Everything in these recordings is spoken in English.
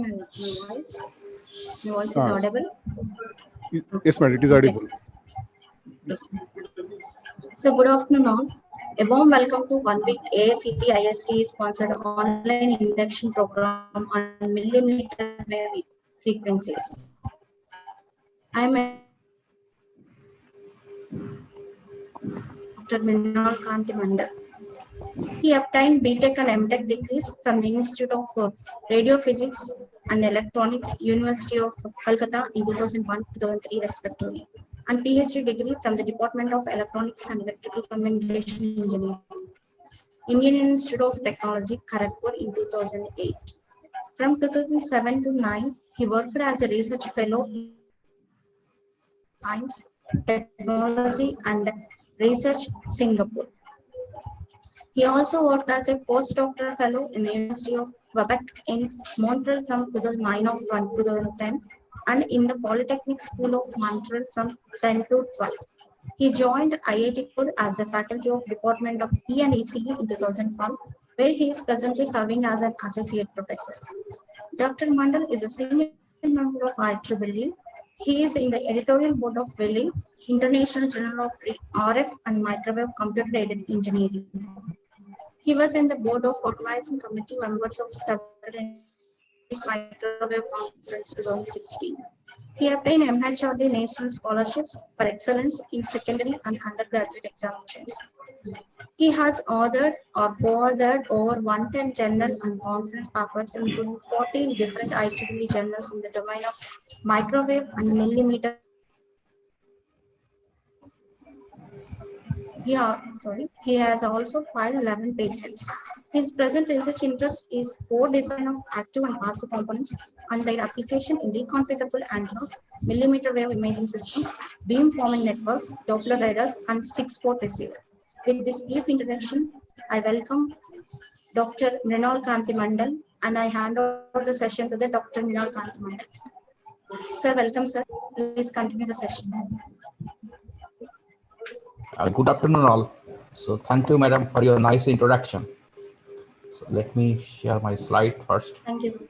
voice. My voice is Ah, audible. yes, madam, it is Yes. audible. Yes. So good afternoon all. A warm welcome to 1 week AICT IST sponsored online induction program on millimeter wave frequencies. I am Dr. Mrinal Kanti Mandal. He obtained BTech and MTech degrees from the Institute of Radio Physics and Electronics, University of Calcutta in 2001-2003 respectively, and PhD degree from the Department of Electronics and Electrical Communication Engineering, Indian Institute of Technology, Kharagpur in 2008. From 2007 to 9, he worked as a research fellow in the Institute of Science, Technology and Research, Singapore. He also worked as a postdoctoral fellow in the University of Quebec in Montreal from 2009 to 2010 and in the Polytechnic School of Montreal from 10 to 12. He joined IIT Core as a faculty of Department of E&ECE in 2012, where he is presently serving as an associate professor. Dr. Mandal is a senior member of IEEE. He is in the editorial board of WILI, International Journal of RF and Microwave Computer Aided Engineering. He was in the board of organizing committee members of several Microwave Conference 2016. He obtained MHRD National Scholarships for Excellence in secondary and undergraduate examinations. He has authored or co-authored over 110 journal and conference papers, including 14 different IEEE journals in the domain of microwave and millimeter wave frequency. He has also filed 11 patents. His present research interest is co-design of active and passive components and their application in reconfigurable antennas, millimeter wave imaging systems, beamforming networks, Doppler radars, and 6-port receiver. With this brief introduction, I welcome Dr. Mrinal Kanti Mandal and I hand over the session to the Dr. Mrinal Kanti Mandal. Sir, welcome, sir. Please continue the session. Good afternoon, all. So thank you, madam, for your nice introduction. So let me share my slide first. Thank you, sir.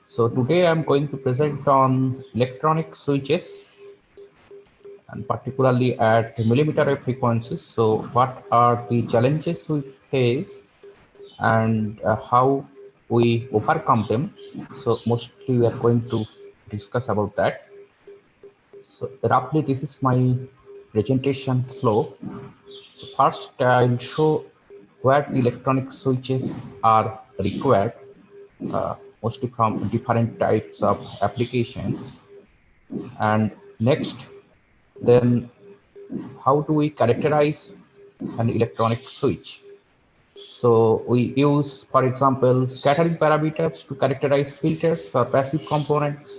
So today I'm going to present on electronic switches and particularly at millimeter wave frequencies. So what are the challenges we face and how we overcome them. So mostly we are going to discuss about that. So roughly this is my presentation flow. So first I'll show where the electronic switches are required, mostly from different types of applications. And next, then how do we characterize an electronic switch? So we use, for example, scattering parameters to characterize filters or passive components.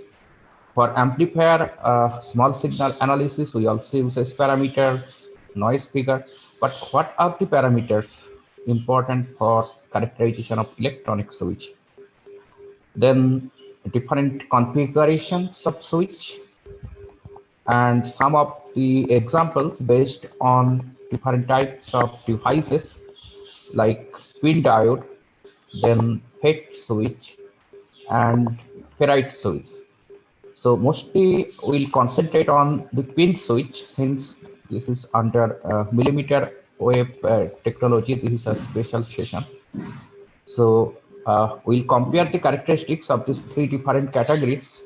For amplifier small signal analysis, we also use S parameters, noise figure. But what are the parameters important for characterization of electronic switch? Then different configurations of switch and some of the examples based on different types of devices like pin diode, then FET switch and ferrite switch. So mostly we'll concentrate on the pin switch since this is under millimeter wave technology. This is a special session. So we'll compare the characteristics of these three different categories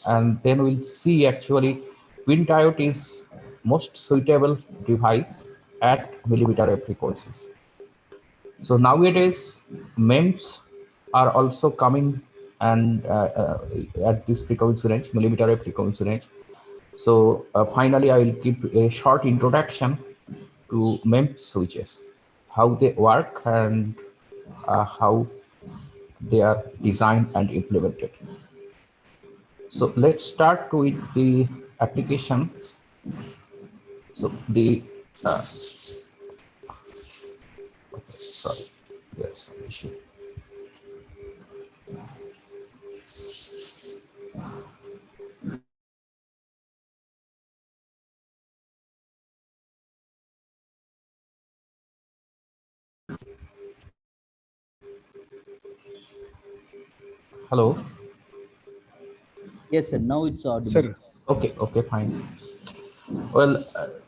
and then we'll see actually pin diode is most suitable device at millimeter wave frequencies. So nowadays MEMS are also coming and at this frequency range, millimeter wave frequency range. So finally, I will give a short introduction to MEMS switches, how they work and how they are designed and implemented. So let's start with the applications. So the sorry, there's some issue. Hello. Yes, sir. Now it's audible. Sir, Okay, fine. Well,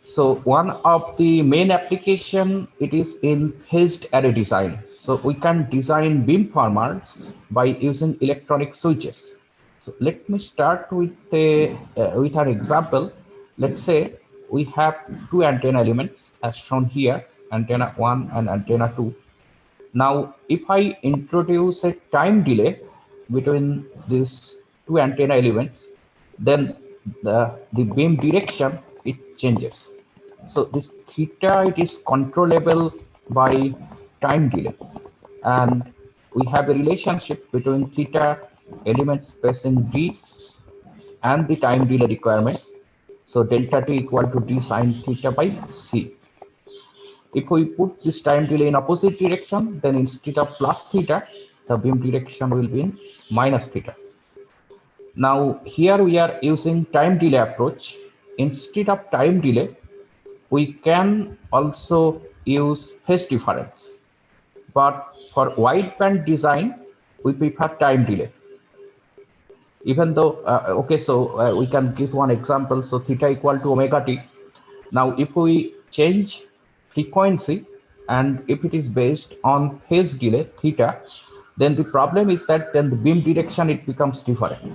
so one of the main application, it is in phased array design. So we can design beamformers by using electronic switches. So let me start with with an example. Let's say we have two antenna elements as shown here, antenna 1 and antenna 2. Now, if I introduce a time delay between these two antenna elements, then the beam direction, it changes. So this theta, it is controllable by time delay. And we have a relationship between theta element spacing d and the time delay requirement. So delta t equal to d sine theta by c. If we put this time delay in opposite direction, then instead of plus theta, the beam direction will be in minus theta. Now here we are using time delay approach. Instead of time delay, we can also use phase difference. But for wideband design, we prefer time delay. Even though, okay, so we can give one example. So theta equal to omega t. Now, if we change frequency and if it is based on phase delay theta, then the problem is that then the beam direction, it becomes different.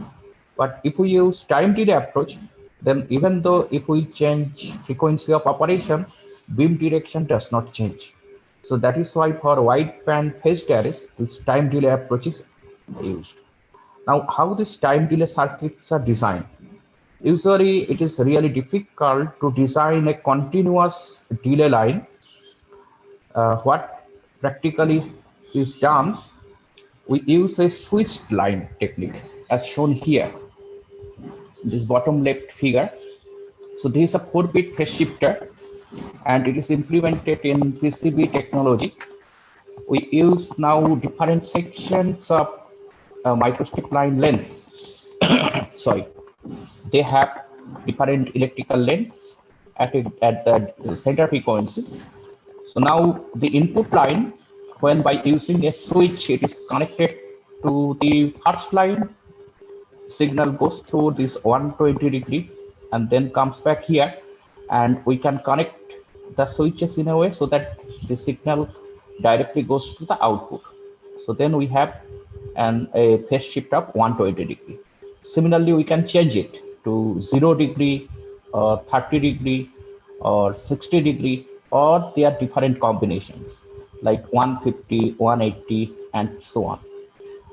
But if we use time delay approach, then even though if we change frequency of operation, beam direction does not change. So that is why for wideband phased arrays, this time delay approach is used. Now, how these time delay circuits are designed? Usually, it is really difficult to design a continuous delay line. What practically is done, we use a switched line technique as shown here, this bottom left figure. So this is a 4-bit phase shifter and it is implemented in PCB technology. We use now different sections of microstrip line length. Sorry, they have different electrical lengths at the center frequency. So now the input line, when by using a switch, it is connected to the first line, signal goes through this 120-degree and then comes back here, and we can connect the switches in a way so that the signal directly goes to the output. So then we have a phase shift of 120-degree. Similarly, we can change it to 0-degree or 30-degree or 60-degree, or there are different combinations like 150, 180, and so on.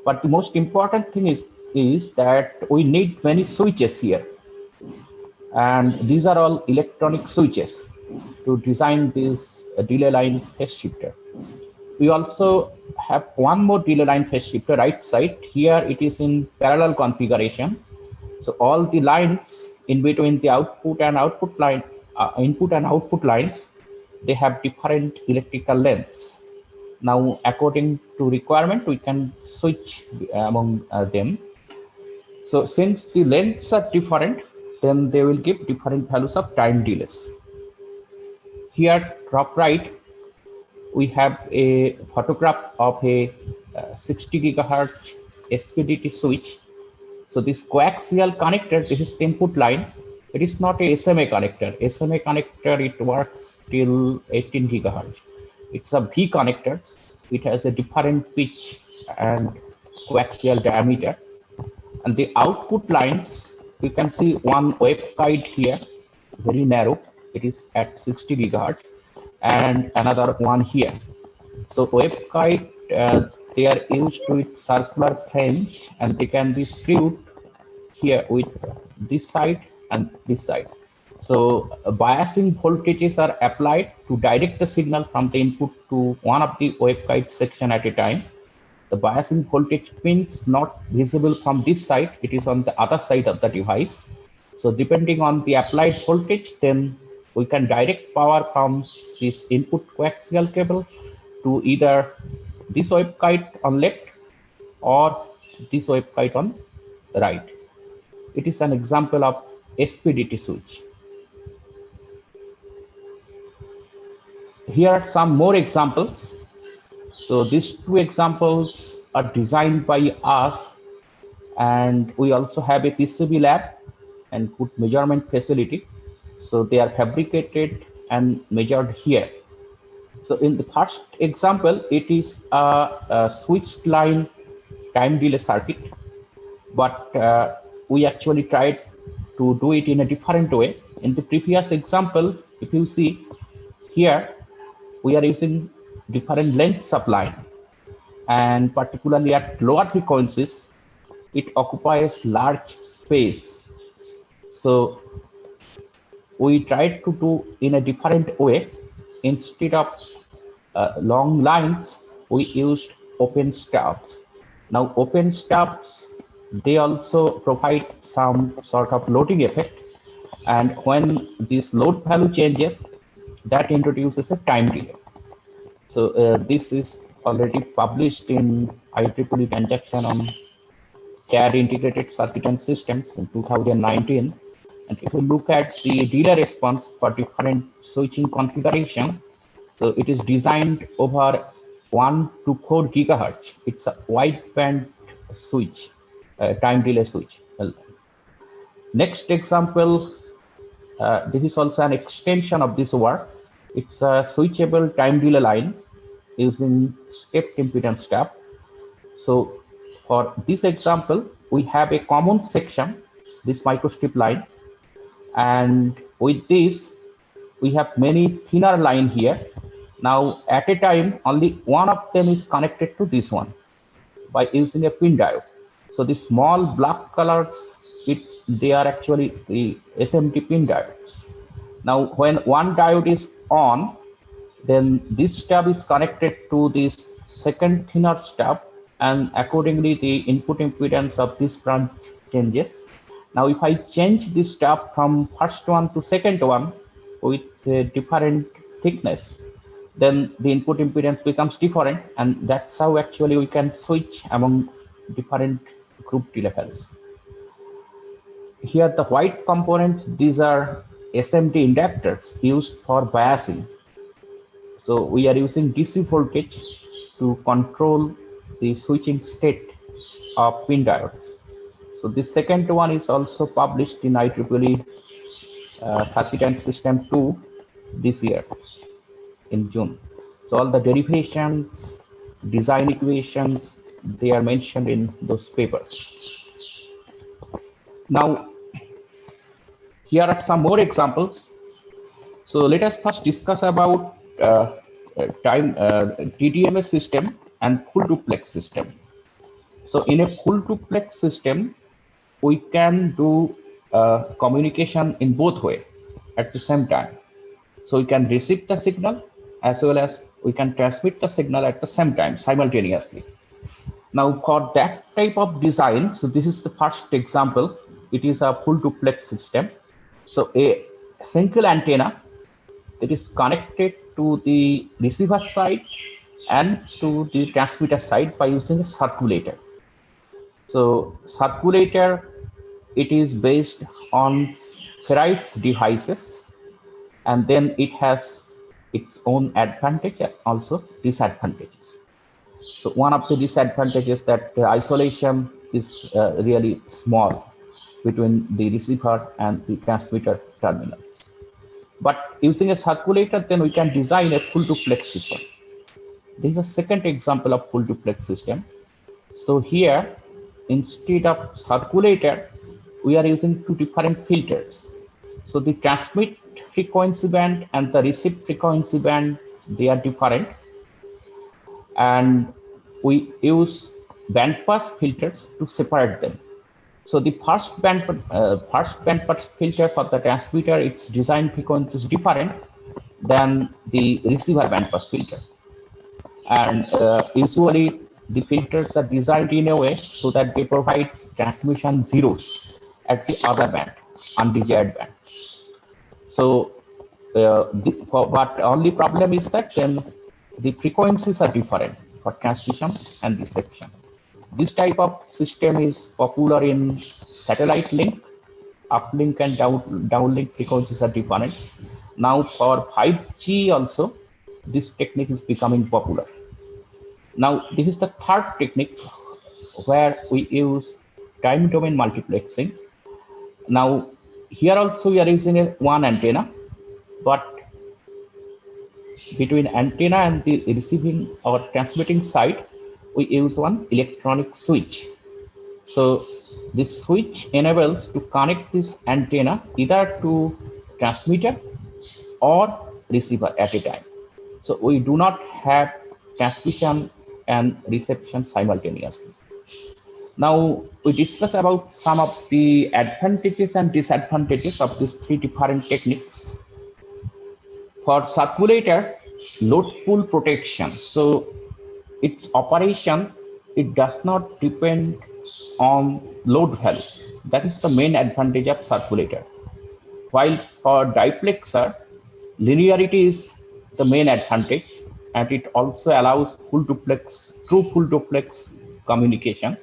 But the most important thing is that we need many switches here. And these are all electronic switches to design this delay line phase shifter. We also have one more delay line phase shifter right side. Here it is in parallel configuration. So all the lines in between the output and output line, input and output lines, they have different electrical lengths. Now, according to requirement, we can switch among them. So since the lengths are different, then they will give different values of time delays. Here, top right, we have a photograph of a 60 gigahertz SPDT switch. So this coaxial connector, this is the input line. It is not a SMA connector. SMA connector, it works till 18 gigahertz. It's a V connector. It has a different pitch and coaxial diameter. And the output lines, you can see one waveguide here, very narrow. It is at 60 gigahertz, and another one here. So waveguide, they are used with circular flange, and they can be screwed here with this side and this side. So biasing voltages are applied to direct the signal from the input to one of the waveguide section at a time. The biasing voltage pins not visible from this side, it is on the other side of the device. So depending on the applied voltage, then we can direct power from this input coaxial cable to either this waveguide on left or this waveguide on the right. It is an example of SPDT switch. Here are some more examples. So these two examples are designed by us And we also have a PCB lab and good measurement facility. So they are fabricated and measured here. So in the first example, it is a switched line time delay circuit, but we actually tried to do it in a different way. In the previous example, if you see here, we are using different lengths of line, and particularly at lower frequencies, it occupies large space. So we tried to do in a different way. Instead of long lines, we used open stubs. Now open stubs, they also provide some sort of loading effect, and when this load value changes, that introduces a time delay. So this is already published in IEEE Transaction on CAD Integrated Circuit and Systems in 2019. And if you look at the delay response for different switching configuration, so it is designed over 1 to 4 gigahertz. It's a wideband switch, time delay switch. Next example, this is also an extension of this work. It's a switchable time delay line using stepped impedance step. So for this example, we have a common section, this microstrip line, and with this, we have many thinner line here. Now at a time, only one of them is connected to this one by using a pin diode. So the small black colors, they are actually the SMT pin diodes. Now when one diode is on, then this stub is connected to this second thinner stub, and accordingly the input impedance of this branch changes. Now if I change this stub from first one to second one with a different thickness, then the input impedance becomes different, and that's how actually we can switch among different group delay values. Here the white components, these are SMT inductors used for biasing. So we are using DC voltage to control the switching state of pin diodes. So the second one is also published in IEEE Circuit and System 2 this year in June. So all the derivations, design equations, they are mentioned in those papers. Now, here are some more examples. So let us first discuss about TDMA system and full duplex system. So in a full duplex system, we can do communication in both ways at the same time. So we can receive the signal as well as we can transmit the signal at the same time simultaneously. Now for that type of design, so this is the first example. It is a full duplex system. So a single antenna, it is connected to the receiver side and to the transmitter side by using a circulator. So circulator, it is based on ferrite devices, and then it has its own advantage and also disadvantages. So one of the disadvantages that the isolation is really small between the receiver and the transmitter terminals. But using a circulator, then we can design a full duplex system. This is a second example of full duplex system. So here, instead of circulator, we are using two different filters. So the transmit frequency band and the receive frequency band, they are different. And we use bandpass filters to separate them. So the first bandpass filter for the transmitter, its design frequency is different than the receiver bandpass filter. And usually the filters are designed in a way so that they provide transmission zeros at the other band, undesired band. So, but only problem is that then the frequencies are different for transmission and reception. This type of system is popular in satellite link, uplink and downlink frequencies are different. Now for 5G also, this technique is becoming popular. Now this is the third technique where we use time domain multiplexing. Now, here also we are using one antenna, but between antenna and the receiving or transmitting side, we use one electronic switch. So this switch enables to connect this antenna either to transmitter or receiver at a time. So we do not have transmission and reception simultaneously. Now we discuss about some of the advantages and disadvantages of these three different techniques. For circulator, load pull protection. So its operation, it does not depend on load value. That is the main advantage of circulator. While for diplexer, linearity is the main advantage, and it also allows full duplex, true full duplex communication.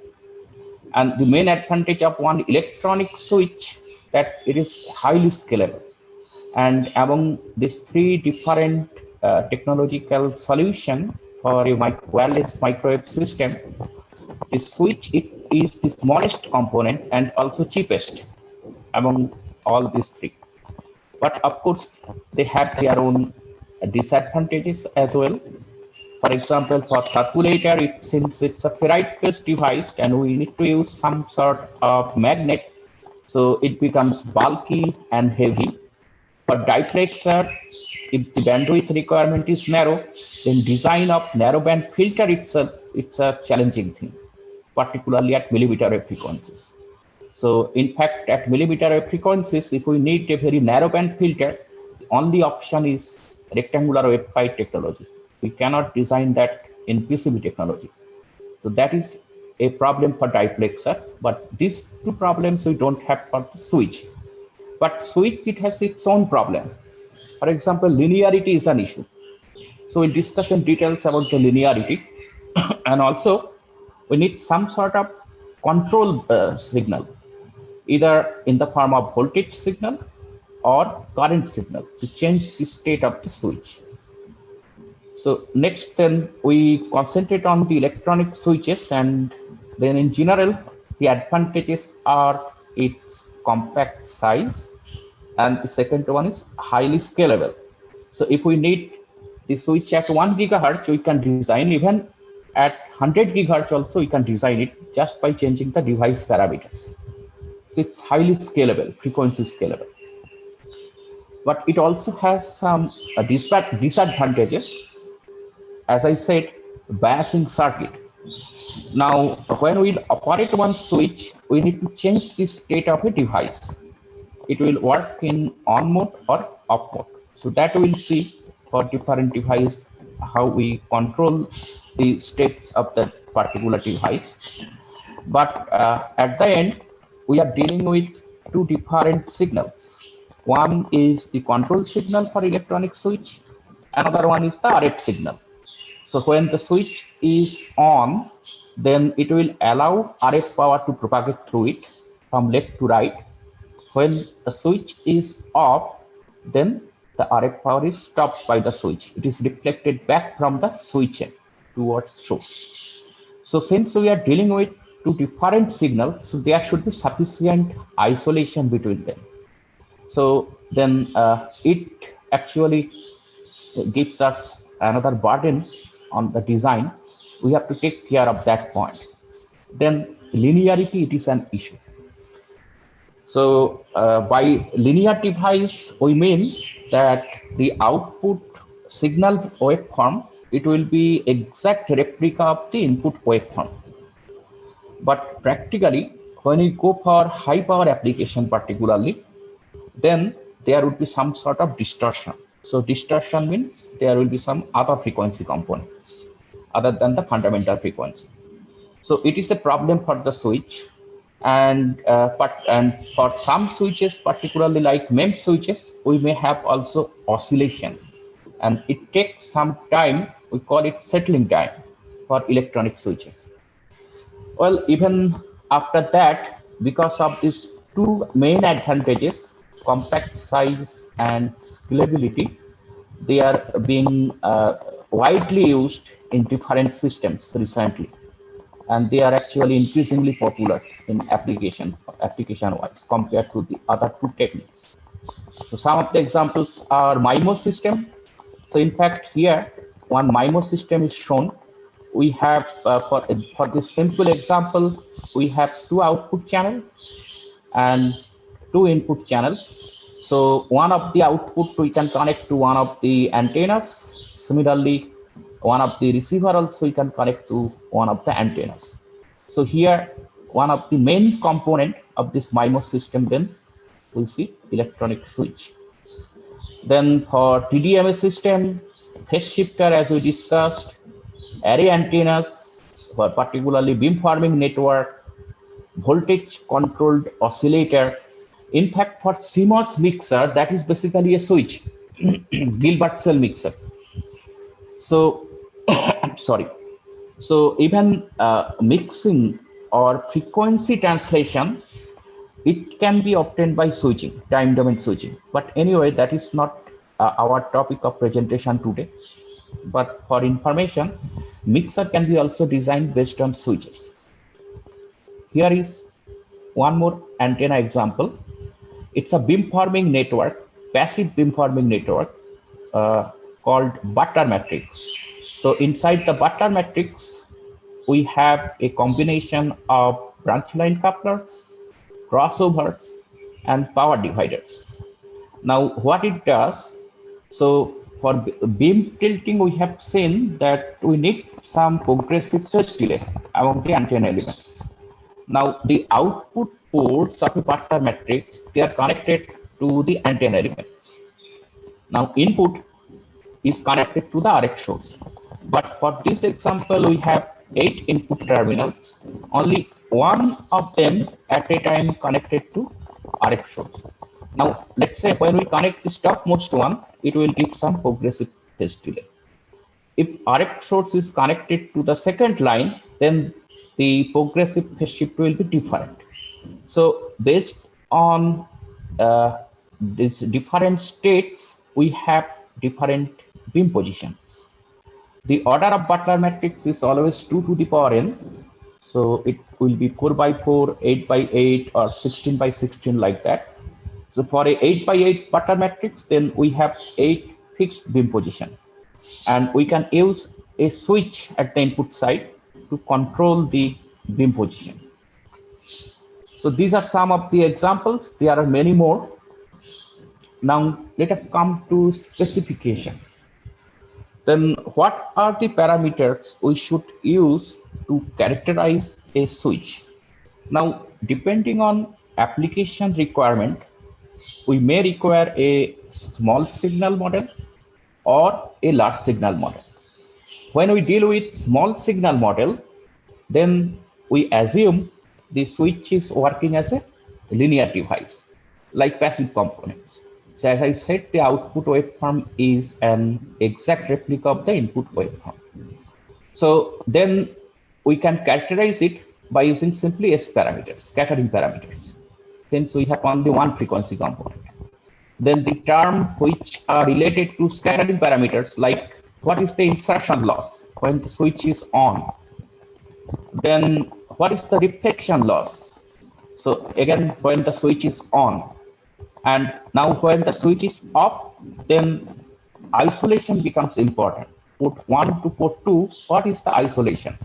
And the main advantage of one electronic switch that it is highly scalable. And among these three different technological solution for a wireless microwave system, the switch it is the smallest component and also cheapest among all these three. But of course, they have their own disadvantages as well. For example, for circulator, since it's a ferrite-based device and we need to use some sort of magnet, so it becomes bulky and heavy. For diplexer, if the bandwidth requirement is narrow, then design of narrowband filter itself, it's a challenging thing, particularly at millimeter wave frequencies. So in fact, at millimeter wave frequencies, if we need a very narrowband filter, the only option is rectangular waveguide technology. We cannot design that in PCB technology. So that is a problem for diplexer, but these two problems we don't have for the switch. But switch, it has its own problem. For example, linearity is an issue. So we'll discuss in details about the linearity. And also, we need some sort of control signal, either in the form of voltage signal or current signal to change the state of the switch. So next, then we concentrate on the electronic switches, and then in general, the advantages are its compact size, and the second one is highly scalable. So if we need the switch at 1 gigahertz, we can design even at 100 gigahertz also we can design it just by changing the device parameters. So it's highly scalable, frequency scalable. But it also has some disadvantages. As I said, biasing circuit. Now, when we operate one switch, we need to change the state of a device. It will work in on mode or off mode. So that we'll see for different device, how we control the states of that particular device. But at the end, we are dealing with two different signals. One is the control signal for electronic switch. Another one is the RF signal. So when the switch is on, then it will allow RF power to propagate through it from left to right. When the switch is off, then the RF power is stopped by the switch. It is reflected back from the switch end towards source. So since we are dealing with two different signals, so there should be sufficient isolation between them. So then it actually gives us another burden on the design. We have to take care of that point. Then linearity, it is an issue. So by linear device, we mean that the output signal waveform, it will be exact replica of the input waveform. But practically, when you go for high power application particularly, then there would be some sort of distortion. So distortion means there will be some other frequency components other than the fundamental frequency. So it is a problem for the switch, and for some switches, particularly like MEMS switches, we may have also oscillation, and it takes some time. We call it settling time for electronic switches. Well, even after that, because of these two main advantages, compact size and scalability, they are being widely used in different systems recently. and they are actually increasingly popular in application wise compared to the other two techniques. So some of the examples are MIMO system. So in fact, here one MIMO system is shown. We have for this simple example, we have two output channels and two input channels. So one of the output we can connect to one of the antennas. Similarly, one of the receiver also we can connect to one of the antennas. So here, one of the main component of this MIMO system then we see electronic switch. Then for TDMA system, phase shifter as we discussed, array antennas for particularly beamforming network, voltage controlled oscillator. In fact, for CMOS mixer, that is basically a switch, Gilbert cell mixer. So, sorry. So even mixing or frequency translation, it can be obtained by switching, time domain switching. But anyway, that is not our topic of presentation today. But for information, mixer can be also designed based on switches. Here is one more antenna example. It's a beamforming network, passive beamforming network called Butler matrix. So inside the Butler matrix, we have a combination of branch line couplers, crossovers, and power dividers. Now, what it does, so for beam tilting, we have seen that we need some progressive phase delay among the antenna elements. Now, the output ports of a Butler matrix, they are connected to the antenna elements. Now, input is connected to the RX source. But for this example, we have 8 input terminals, only one of them at a time connected to RX source. Now, let's say when we connect the topmost one, it will give some progressive phase delay. If RX source is connected to the second line, then the progressive phase shift will be different. So based on these different states, we have different beam positions. The order of Butler matrix is always 2 to the power n. So it will be 4 by 4, 8 by 8, or 16 by 16 like that. So for a 8 by 8 Butler matrix, then we have 8 fixed beam position. And we can use a switch at the input side to control the beam position. So these are some of the examples. There are many more. Now let us come to specification. Then what are the parameters we should use to characterize a switch? Now, depending on application requirement, we may require a small signal model or a large signal model. When we deal with small signal model, then we assume the switch is working as a linear device, like passive components. So as I said, the output waveform is an exact replica of the input waveform. So then we can characterize it by using simply S parameters, scattering parameters, since we have only one frequency component. Then the term which are related to scattering parameters, like what is the insertion loss when the switch is on? Then what is the reflection loss? So again, when the switch is on. And now when the switch is off, then isolation becomes important. Port 1 to port 2, what is the isolation?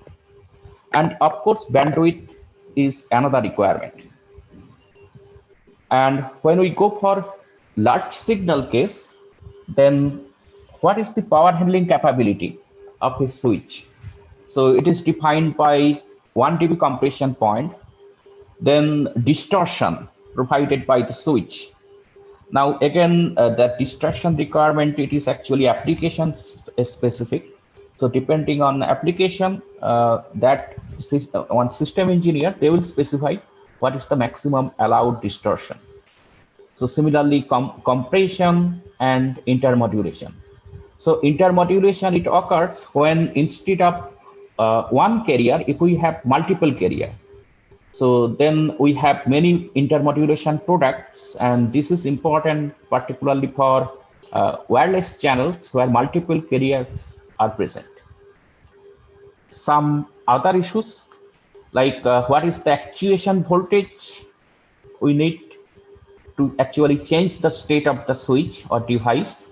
And of course, bandwidth is another requirement. And when we go for large signal case, then what is the power handling capability of a switch? So it is defined by 1 dB compression point, then distortion provided by the switch. Now again, the distortion requirement, it is actually application specific. So depending on application, that one system engineer, they will specify what is the maximum allowed distortion. So similarly, compression and intermodulation. So intermodulation, it occurs when instead of one carrier, if we have multiple carrier. So then we have many intermodulation products, and this is important particularly for wireless channels where multiple carriers are present. Some other issues like what is the actuation voltage we need to actually change the state of the switch or device.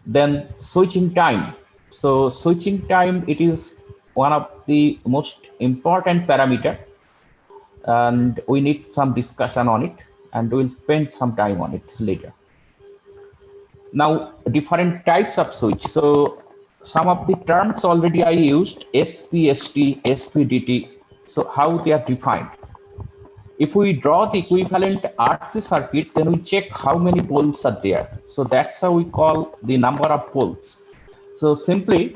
Then switching time. So switching time, it is one of the most important parameter, and we need some discussion on it, and we'll spend some time on it later. Now, different types of switch. So some of the terms already I used, SPST, SPDT. So how they are defined. If we draw the equivalent RC circuit, then we check how many poles are there. So that's how we call the number of poles. So simply,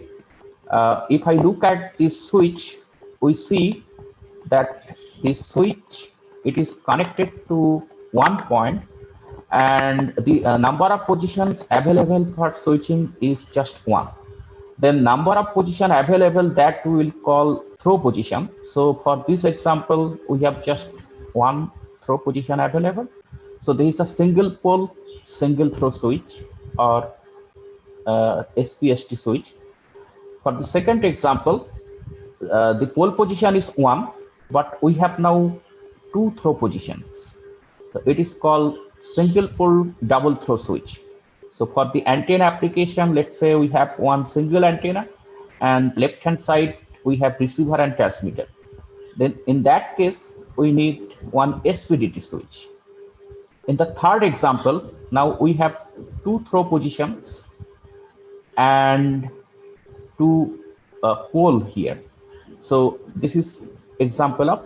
if I look at this switch, we see that this switch, it is connected to one point, and the number of positions available for switching is just one. Then number of position available, that we will call throw position. So for this example, we have just one throw position available. So there is a single pole, single throw switch, or SPST switch. For the second example, the pole position is one, but we have now two throw positions. So it is called single pole double throw switch. So for the antenna application, let's say we have one single antenna, and left hand side we have receiver and transmitter. Then in that case, we need one SPDT switch. In the third example, now we have two throw positions and two pole here. So this is example of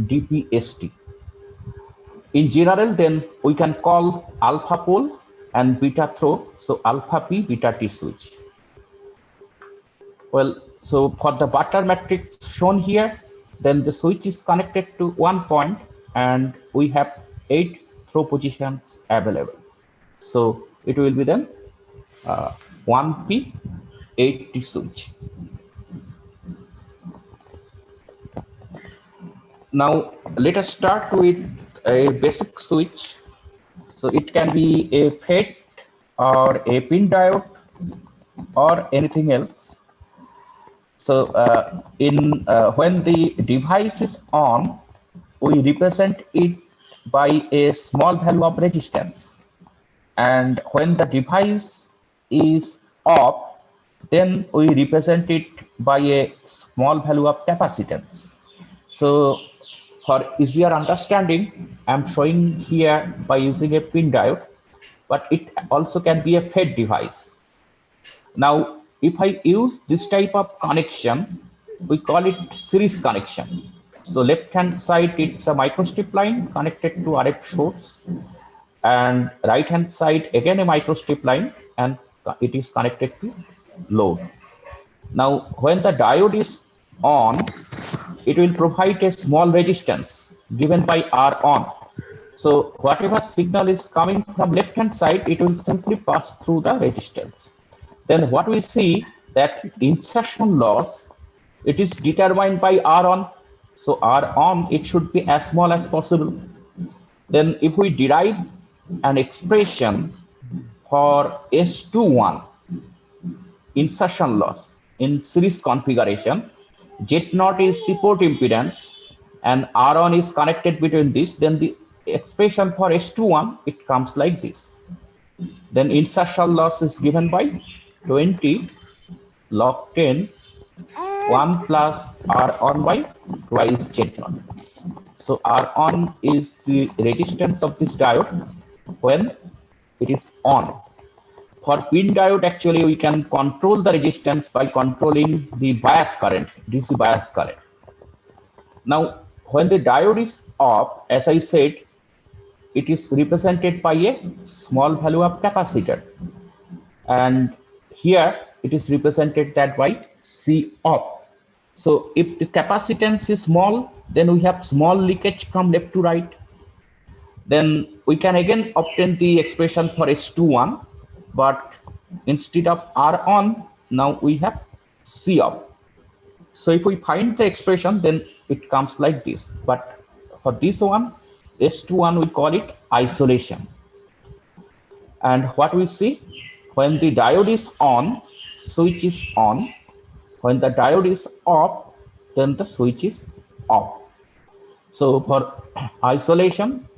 DPST. In general, then we can call alpha pole and beta throw, so alpha P, beta T switch. Well, so for the Butler matrix shown here, then the switch is connected to one point, and we have 8 throw positions available. So it will be then 1P 8T switch. Now let us start with a basic switch. So it can be a FET or a pin diode or anything else. So when the device is on, we represent it by a small value of resistance, and when the device is off, then we represent it by a small value of capacitance. So for easier understanding, I'm showing here by using a pin diode, but it also can be a FET device. Now, if I use this type of connection, we call it series connection. So left hand side, it's a microstrip line connected to RF source, and right hand side again a microstrip line, and it is connected to load. Now when the diode is on, it will provide a small resistance given by R on. So whatever signal is coming from left hand side, it will simply pass through the resistance. Then what we see that insertion loss, it is determined by R on. So R on, it should be as small as possible. Then if we derive an expression for S21 insertion loss in series configuration, Z0 is the port impedance and R1 is connected between this, then the expression for S21, it comes like this. Then insertion loss is given by 20 log 10 1 plus R1 by twice Z0. So R1 is the resistance of this diode when it is on. For pin diode, actually, we can control the resistance by controlling the bias current, DC bias current. Now, when the diode is off, as I said, it is represented by a small value of capacitor. And here it is represented that by C off. So if the capacitance is small, then we have small leakage from left to right. Then we can again obtain the expression for S21, but instead of R on, now we have C off. So if we find the expression, then it comes like this. But for this one, S21, we call it isolation. And what we see, when the diode is on, switch is on. When the diode is off, then the switch is off. So for isolation,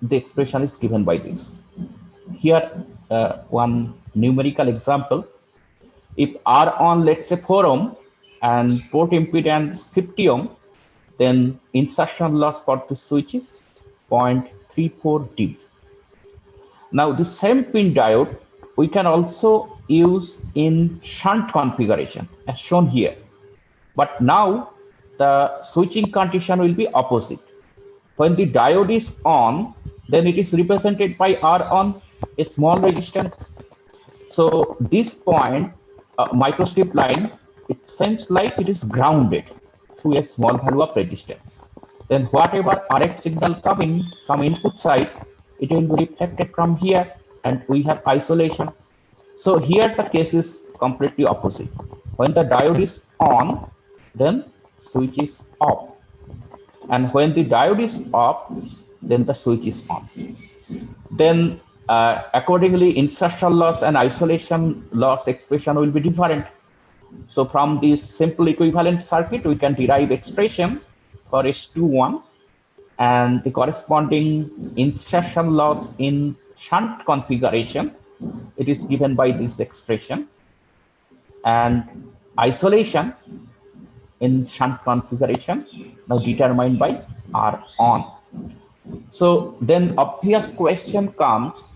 the expression is given by this. Here, one numerical example. If R on, let's say 4 ohm and port impedance 50 ohm, then insertion loss for the switch is 0.34 dB. Now the same pin diode we can also use in shunt configuration as shown here. But now the switching condition will be opposite. When the diode is on, then it is represented by R on, a small resistance. So this point, microstrip line, it seems like it is grounded through a small value of resistance. Then whatever RF signal coming from input side, it will be reflected from here, and we have isolation. So here the case is completely opposite. When the diode is on, then switch is off. And when the diode is off, then the switch is on. Then accordingly, insertion loss and isolation loss expression will be different. So from this simple equivalent circuit, we can derive expression for S21, and the corresponding insertion loss in shunt configuration, it is given by this expression, and isolation in shunt configuration now determined by R on. So then obvious question comes,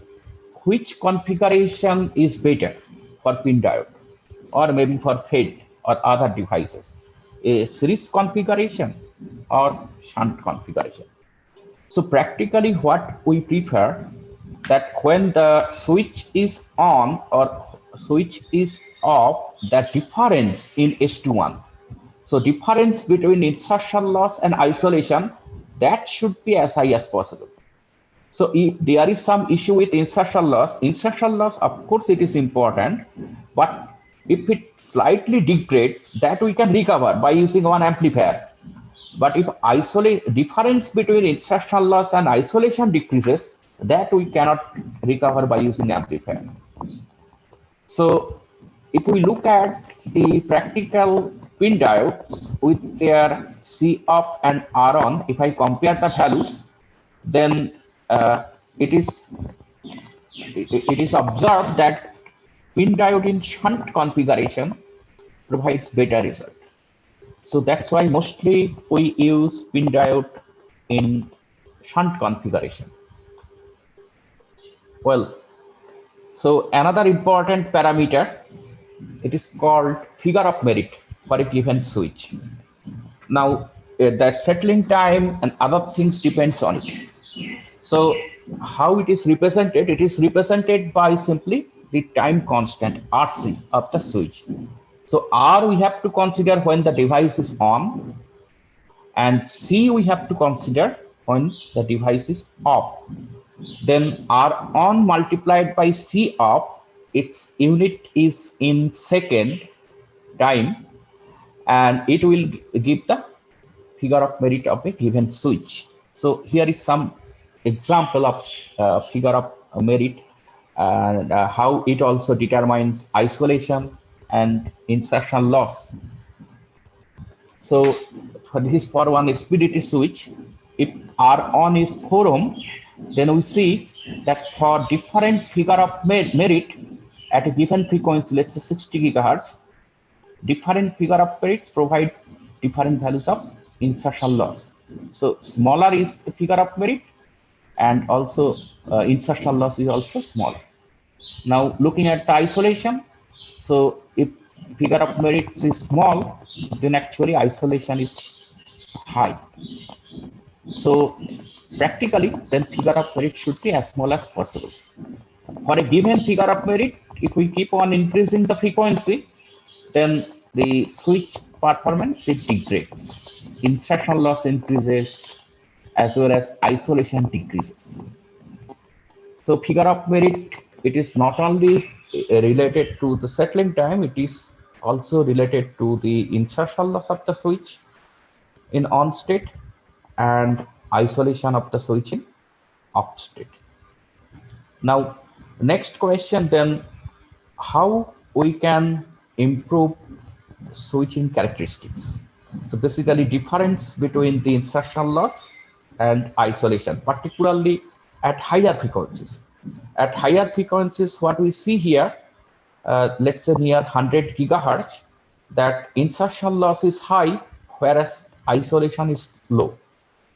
which configuration is better for pin diode or maybe for FET or other devices? A series configuration or shunt configuration? So practically what we prefer, that when the switch is on or switch is off, the difference in S21. So difference between insertion loss and isolation, that should be as high as possible. So if there is some issue with insertion loss, of course it is important, but if it slightly degrades, that we can recover by using one amplifier. But if difference between insertion loss and isolation decreases, that we cannot recover by using amplifier. So if we look at the practical pin diodes with their C off and R on, if I compare the values, then it is observed that pin diode in shunt configuration provides better result. So that's why mostly we use pin diode in shunt configuration. Well, so another important parameter, it is called figure of merit for a given switch. Now the settling time and other things depends on it. So how it is represented? It is represented by simply the time constant RC of the switch. So R we have to consider when the device is on, and C we have to consider when the device is off. Then R on multiplied by C off, its unit is in second time, and it will give the figure of merit of a given switch. So here is some example of figure of merit, and how it also determines isolation and insertion loss. So for this, for one SPDT switch, if R on is 4 ohm, then we see that for different figure of merit at a given frequency, let's say 60 gigahertz, different figure of merits provide different values of insertion loss. So smaller is the figure of merit, and also insertion loss is also smaller. Now looking at the isolation, so if figure of merit is small, then actually isolation is high. So practically, then figure of merit should be as small as possible. For a given figure of merit, if we keep on increasing the frequency, then the switch performance it degrades. Insertion loss increases as well as isolation decreases. So figure of merit, it is not only related to the settling time, it is also related to the insertion loss of the switch in on state and isolation of the switch in off state. Now, next question then, how we can improve switching characteristics. So basically difference between the insertion loss and isolation, particularly at higher frequencies. At higher frequencies, what we see here, let's say near 100 gigahertz, that insertion loss is high, whereas isolation is low.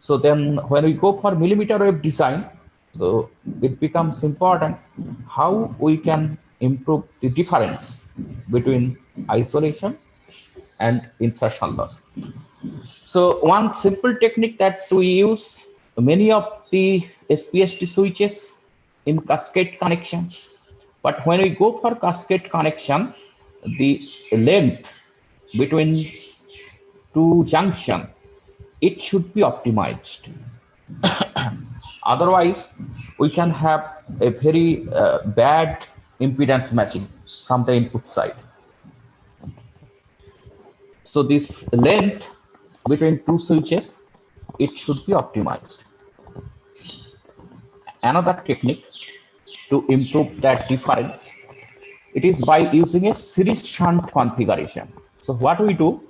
So then when we go for millimeter wave design, so it becomes important how we can improve the difference between isolation and insertion loss. So one simple technique that we use, many of the SPST switches in cascade connection, but when we go for cascade connection, the length between two junction, it should be optimized. Otherwise, we can have a very bad impedance matching from the input side. So this length between two switches, it should be optimized. Another technique to improve that difference, it is by using a series shunt configuration. So what we do,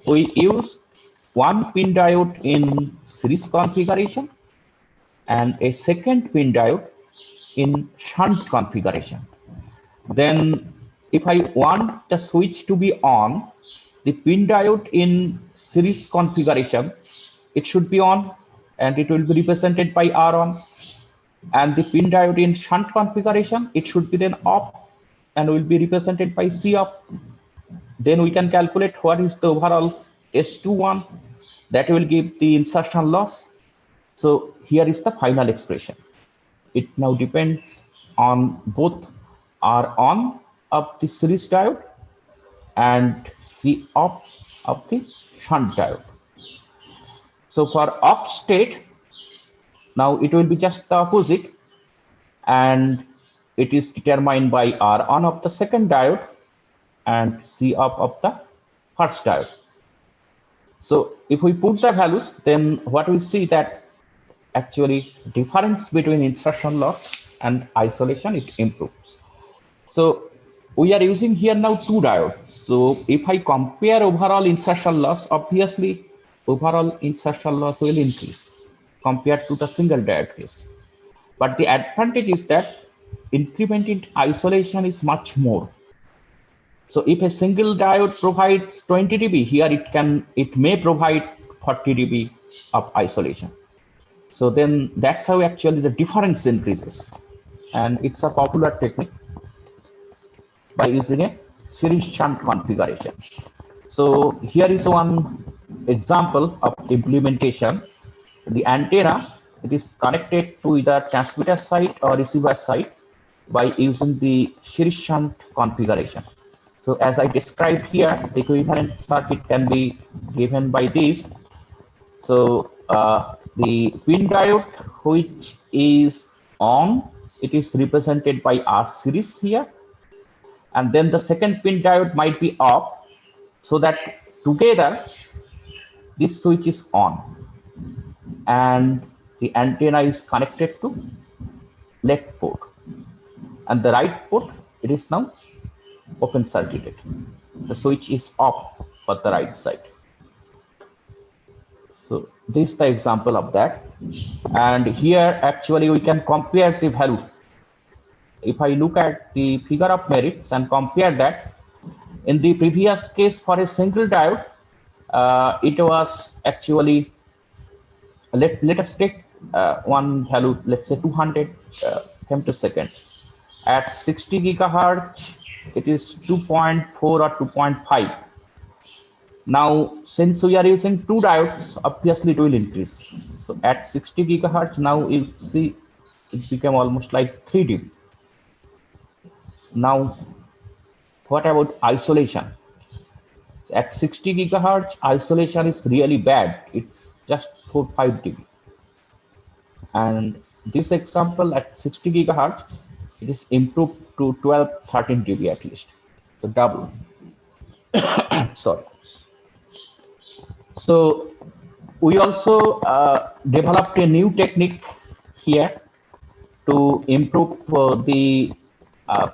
we use one pin diode in series configuration and a second pin diode in shunt configuration. Then if I want the switch to be on, the pin diode in series configuration, it should be on and it will be represented by R on. And the pin diode in shunt configuration, it should be then off and will be represented by C off. Then we can calculate what is the overall S21 that will give the insertion loss. So here is the final expression. It now depends on both R on of the series diode and C off of the shunt diode. So for off state, now it will be just the opposite, and it is determined by R on of the second diode and C off of the first diode. So if we put the values, then what we see that actually difference between insertion loss and isolation, it improves. So we are using here now two diodes. So if I compare overall insertion loss, obviously overall insertion loss will increase compared to the single diode case. But the advantage is that increment in isolation is much more. So if a single diode provides 20 dB, here it may provide 40 dB of isolation. So then that's how actually the difference increases. And it's a popular technique by using a series shunt configuration. So here is one example of implementation. The antenna, it is connected to either transmitter side or receiver side by using the series shunt configuration. So as I described here, the equivalent circuit can be given by this. So the pin diode which is on, it is represented by R series here. And then the second pin diode might be off, so that together this switch is on and the antenna is connected to left port, and the right port, it is now open circuited. The switch is off for the right side. So this is the example of that. And here actually we can compare the value. If I look at the figure of merits and compare that, in the previous case for a single diode, it was actually, let us take one value, let's say 200 femtosecond. At 60 gigahertz, it is 2.4 or 2.5. Now, since we are using two diodes, obviously it will increase. So at 60 gigahertz, now you see it became almost like 3 dB. Now, what about isolation? At 60 gigahertz, isolation is really bad. It's just 4-5 dB. And this example at 60 gigahertz, it is improved to 12-13 dB at least. So double. Sorry. So we also developed a new technique here to improve the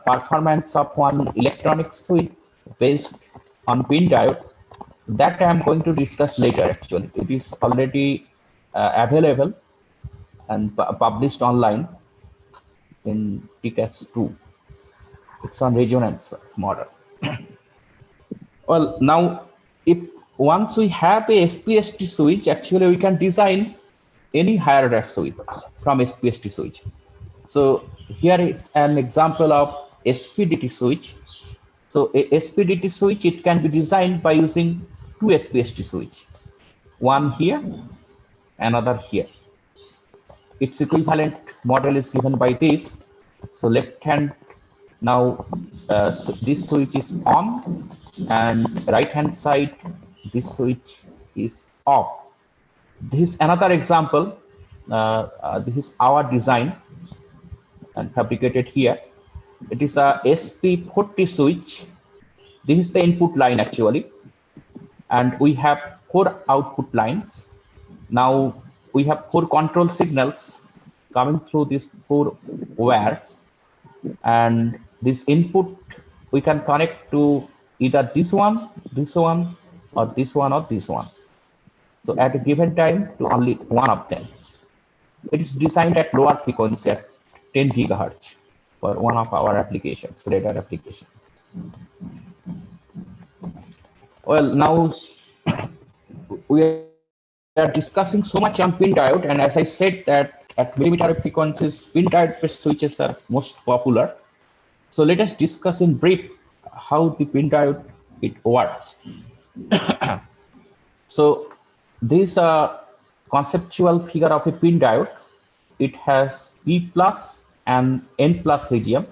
performance of one electronic switch based on pin diode. that I am going to discuss later. Actually, it is already available and published online in TCAS 2. It's on resonance model. Well, now, if once we have a SPST switch, actually we can design any higher order switch from SPST switch. So here it's an example of SPDT switch. So a SPDT switch, it can be designed by using two SPST switches, one here, another here. Its equivalent model is given by this. So left hand, now so this switch is on, and right hand side, this switch is off. This is another example. This is our design and fabricated here. It is a SP40 switch. This is the input line actually, and we have 4 output lines. Now we have 4 control signals coming through these 4 wires, and this input we can connect to either this one, or this one, or this one. So at a given time to only one of them. It is designed at lower frequency at 10 gigahertz for one of our applications, radar applications. Well, now we are discussing so much on pin diode, and as I said that at millimeter wave frequencies, pin diode based switches are most popular. So let us discuss in brief how the pin diode it works. So this is a conceptual figure of a pin diode. It has P plus and N plus region.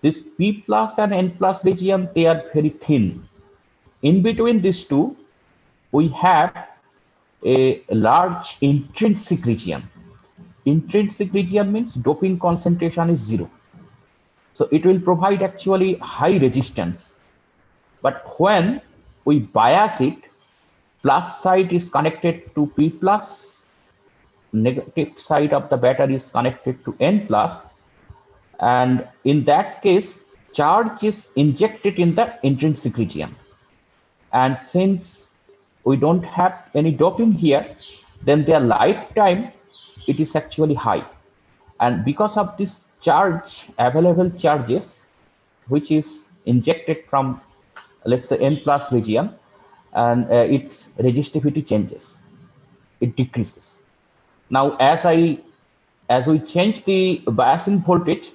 This P plus and N plus region, they are very thin. In between these two, we have a large intrinsic region. Intrinsic region means doping concentration is 0. So it will provide actually high resistance. But when we bias it, plus side is connected to P plus, negative side of the battery is connected to N plus, and in that case, charge is injected in the intrinsic region. And since we don't have any doping here, then their lifetime, it is actually high. And because of this charge, available charges, which is injected from, let's say, N plus region, and its resistivity changes, it decreases. Now, as we change the biasing voltage,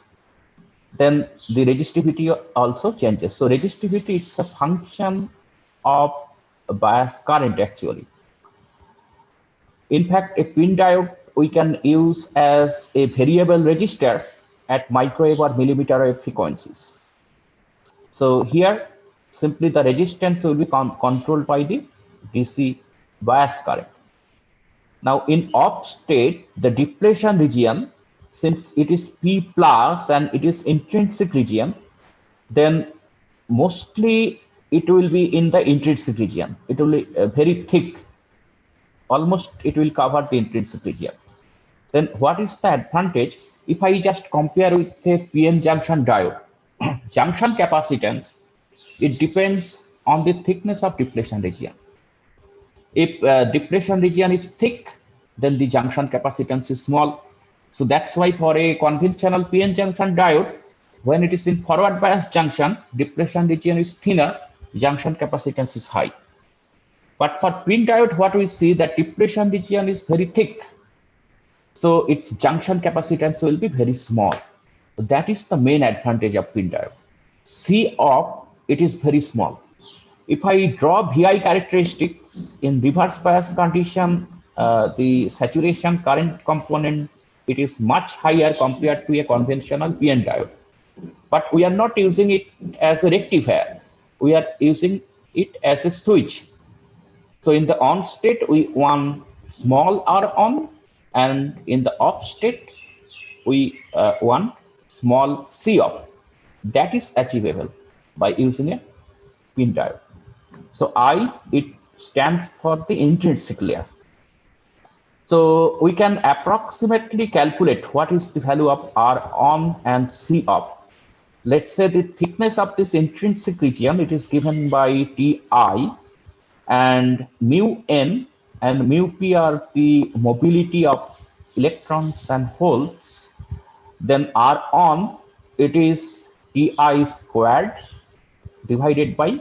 then the resistivity also changes. So resistivity is a function of bias current actually. In fact, a pin diode we can use as a variable resistor at microwave or millimeter wave frequencies. So here, simply the resistance will be controlled by the DC bias current. Now in off state, the depletion region, since it is P plus and it is intrinsic region, then mostly it will be in the intrinsic region. It will be very thick, almost it will cover the intrinsic region. Then what is the advantage? If I just compare with a PN junction diode, junction capacitance, it depends on the thickness of depletion region. If depletion region is thick, then the junction capacitance is small. So that's why for a conventional PN junction diode, when it is in forward bias junction, depletion region is thinner, junction capacitance is high. But for pin diode, what we see that depletion region is very thick, so its junction capacitance will be very small. So that is the main advantage of pin diode. C off, it is very small. If I draw VI characteristics in reverse bias condition, the saturation current component, it is much higher compared to a conventional PN diode. But we are not using it as a rectifier. We are using it as a switch. So in the on state, we want small r on, and in the off state, we want small c off. That is achievable by using a pin diode. So I, it stands for the intrinsic layer. So we can approximately calculate what is the value of R on and C off. Let's say the thickness of this intrinsic region, it is given by Ti, and mu n and mu p are the mobility of electrons and holes, then R on, it is Ti squared divided by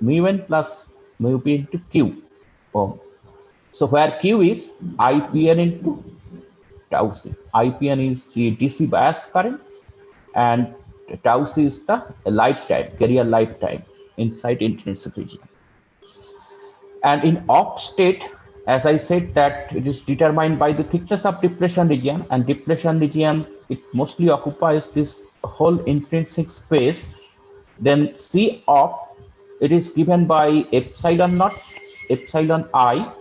mu n plus mu p into Q. Oh. So where Q is IPN into tau C. IPN is the DC bias current and tau C is the lifetime, carrier lifetime inside intrinsic region. And in off state, as I said, that it is determined by the thickness of depression region, and depression region, it mostly occupies this whole intrinsic space. Then C off, it is given by epsilon naught, epsilon I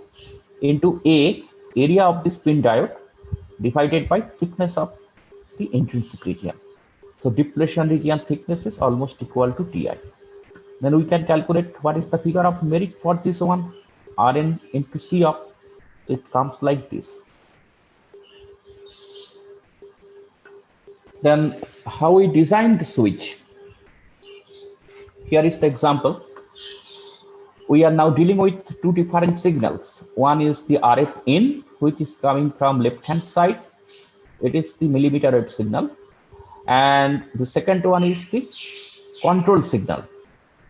into A, area of the spin diode, divided by thickness of the intrinsic region. So depression region thickness is almost equal to Ti. Then we can calculate what is the figure of merit for this one, Rn into C of, so it comes like this. Then how we design the switch? Here is the example. We are now dealing with two different signals. One is the RF in, which is coming from left hand side. It is the millimeter wave signal. And the second one is the control signal.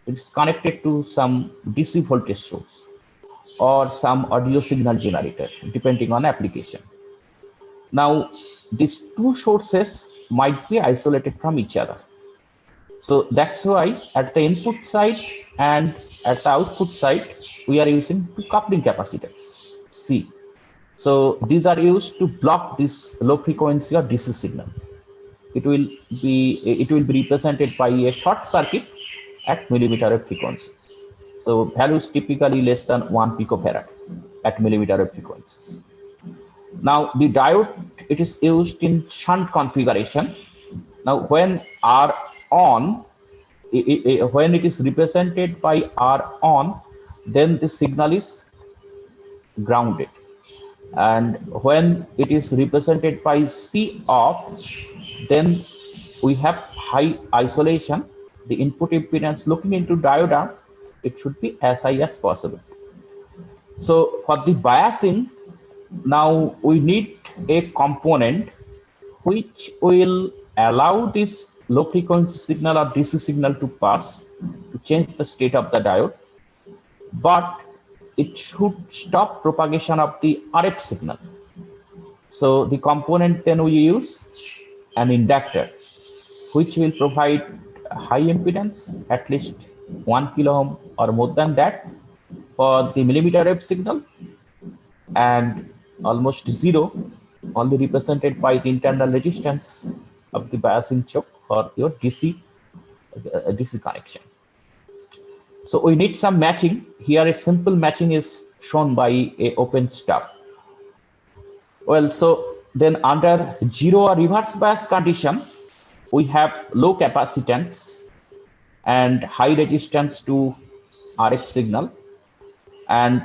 It's connected to some DC voltage source or some audio signal generator, depending on application. Now, these two sources might be isolated from each other. So that's why at the input side and at the output side, we are using two coupling capacitors, C. So these are used to block this low frequency or DC signal. It will be represented by a short circuit at millimeter wave frequency. So values typically less than 1 picofarad at millimeter wave frequencies. Now the diode, it is used in shunt configuration. Now when R on, when it is represented by R on, then the signal is grounded. And when it is represented by C off, then we have high isolation. The input impedance looking into diode arm, it should be as high as possible. So for the biasing, now we need a component which will allow this low frequency signal or DC signal to pass to change the state of the diode, but it should stop propagation of the RF signal. So the component then we use an inductor, which will provide high impedance, at least 1 kilo ohm or more than that for the millimeter wave signal, and almost zero, only represented by the internal resistance of the biasing choke for your DC connection. So we need some matching. Here a simple matching is shown by a open stub. Well, so then under zero or reverse bias condition, we have low capacitance and high resistance to RF signal, and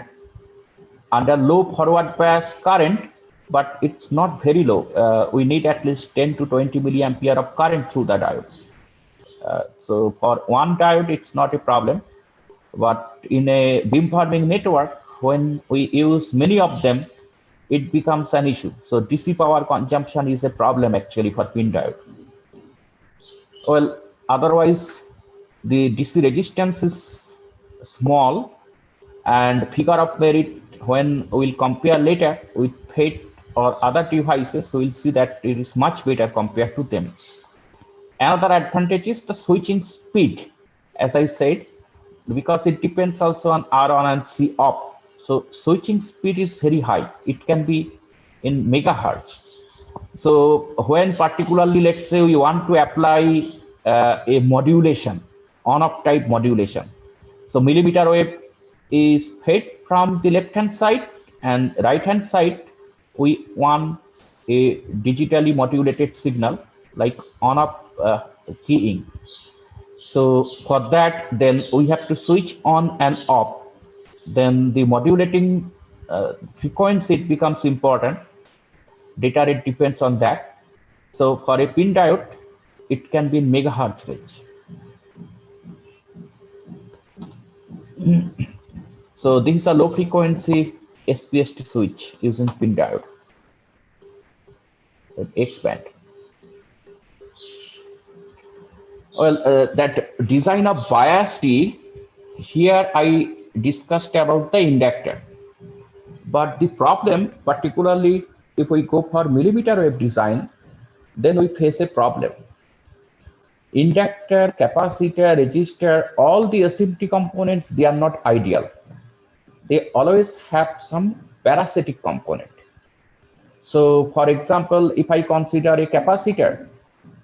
under low forward bias current, but it's not very low. We need at least 10 to 20 milliampere of current through the diode. So for one diode, it's not a problem. But in a beamforming network, when we use many of them, it becomes an issue. So DC power consumption is a problem actually for pin diode. Well, otherwise, the DC resistance is small, and figure of merit, when we'll compare later with FET or other devices, we'll see that it is much better compared to them. Another advantage is the switching speed, as I said, because it depends also on R on and C off. So switching speed is very high. It can be in megahertz. So when particularly, let's say we want to apply a modulation, on-off type modulation. So millimeter wave is fed from the left-hand side, and right-hand side, we want a digitally modulated signal like on-off keying. So for that, then we have to switch on and off. Then the modulating frequency, it becomes important. Data rate depends on that. So for a pin diode, it can be in megahertz range. So this is a low frequency SPST switch using pin diode, X band. Well, that design of bias T, here I discussed about the inductor. But the problem, particularly if we go for millimeter wave design, then we face a problem. Inductor, capacitor, resistor, all the SMT components, they are not ideal. They always have some parasitic component. So for example, if I consider a capacitor,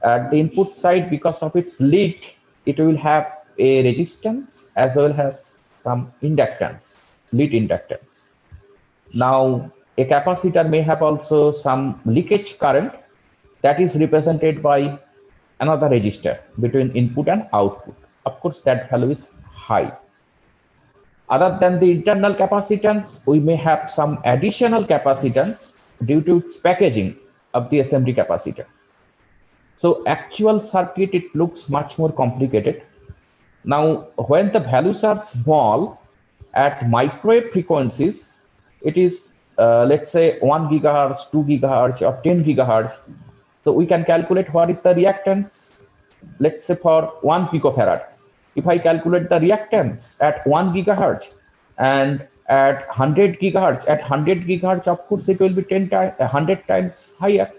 at the input side, because of its lead, it will have a resistance as well as some inductance, lead inductance. Now, a capacitor may have also some leakage current that is represented by another resistor between input and output. Of course, that value is high. Other than the internal capacitance, we may have some additional capacitance due to its packaging of the SMD capacitor. So actual circuit, it looks much more complicated. Now, when the values are small at microwave frequencies, it is let's say 1 gigahertz, 2 gigahertz, or 10 gigahertz. So we can calculate what is the reactance, let's say for 1 picofarad. If I calculate the reactance at 1 gigahertz and at 100 gigahertz, of course, it will be 100 times higher.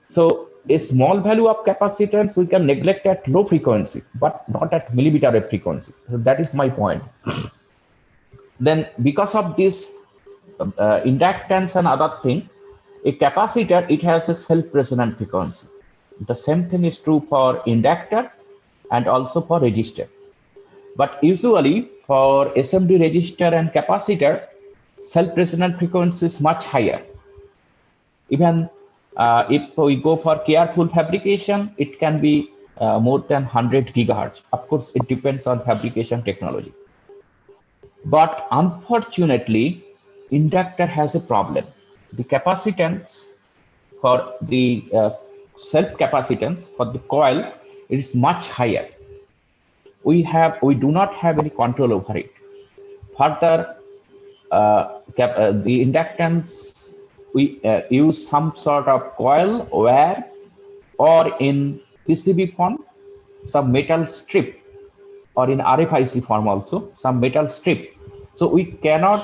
So a small value of capacitance we can neglect at low frequency, but not at millimeter wave frequency. So that is my point. Then because of this inductance and other thing, a capacitor, it has a self-resonant frequency. The same thing is true for inductor and also for resistor. But usually for SMD resistor and capacitor, self-resonant frequency is much higher. Even if we go for careful fabrication, it can be more than 100 gigahertz. Of course, it depends on fabrication technology. But unfortunately, inductor has a problem. The capacitance for the self-capacitance for the coil is much higher. We do not have any control over it. Further, the inductance, we use some sort of coil wire or in PCB form, some metal strip, or in RFIC form also, some metal strip. So we cannot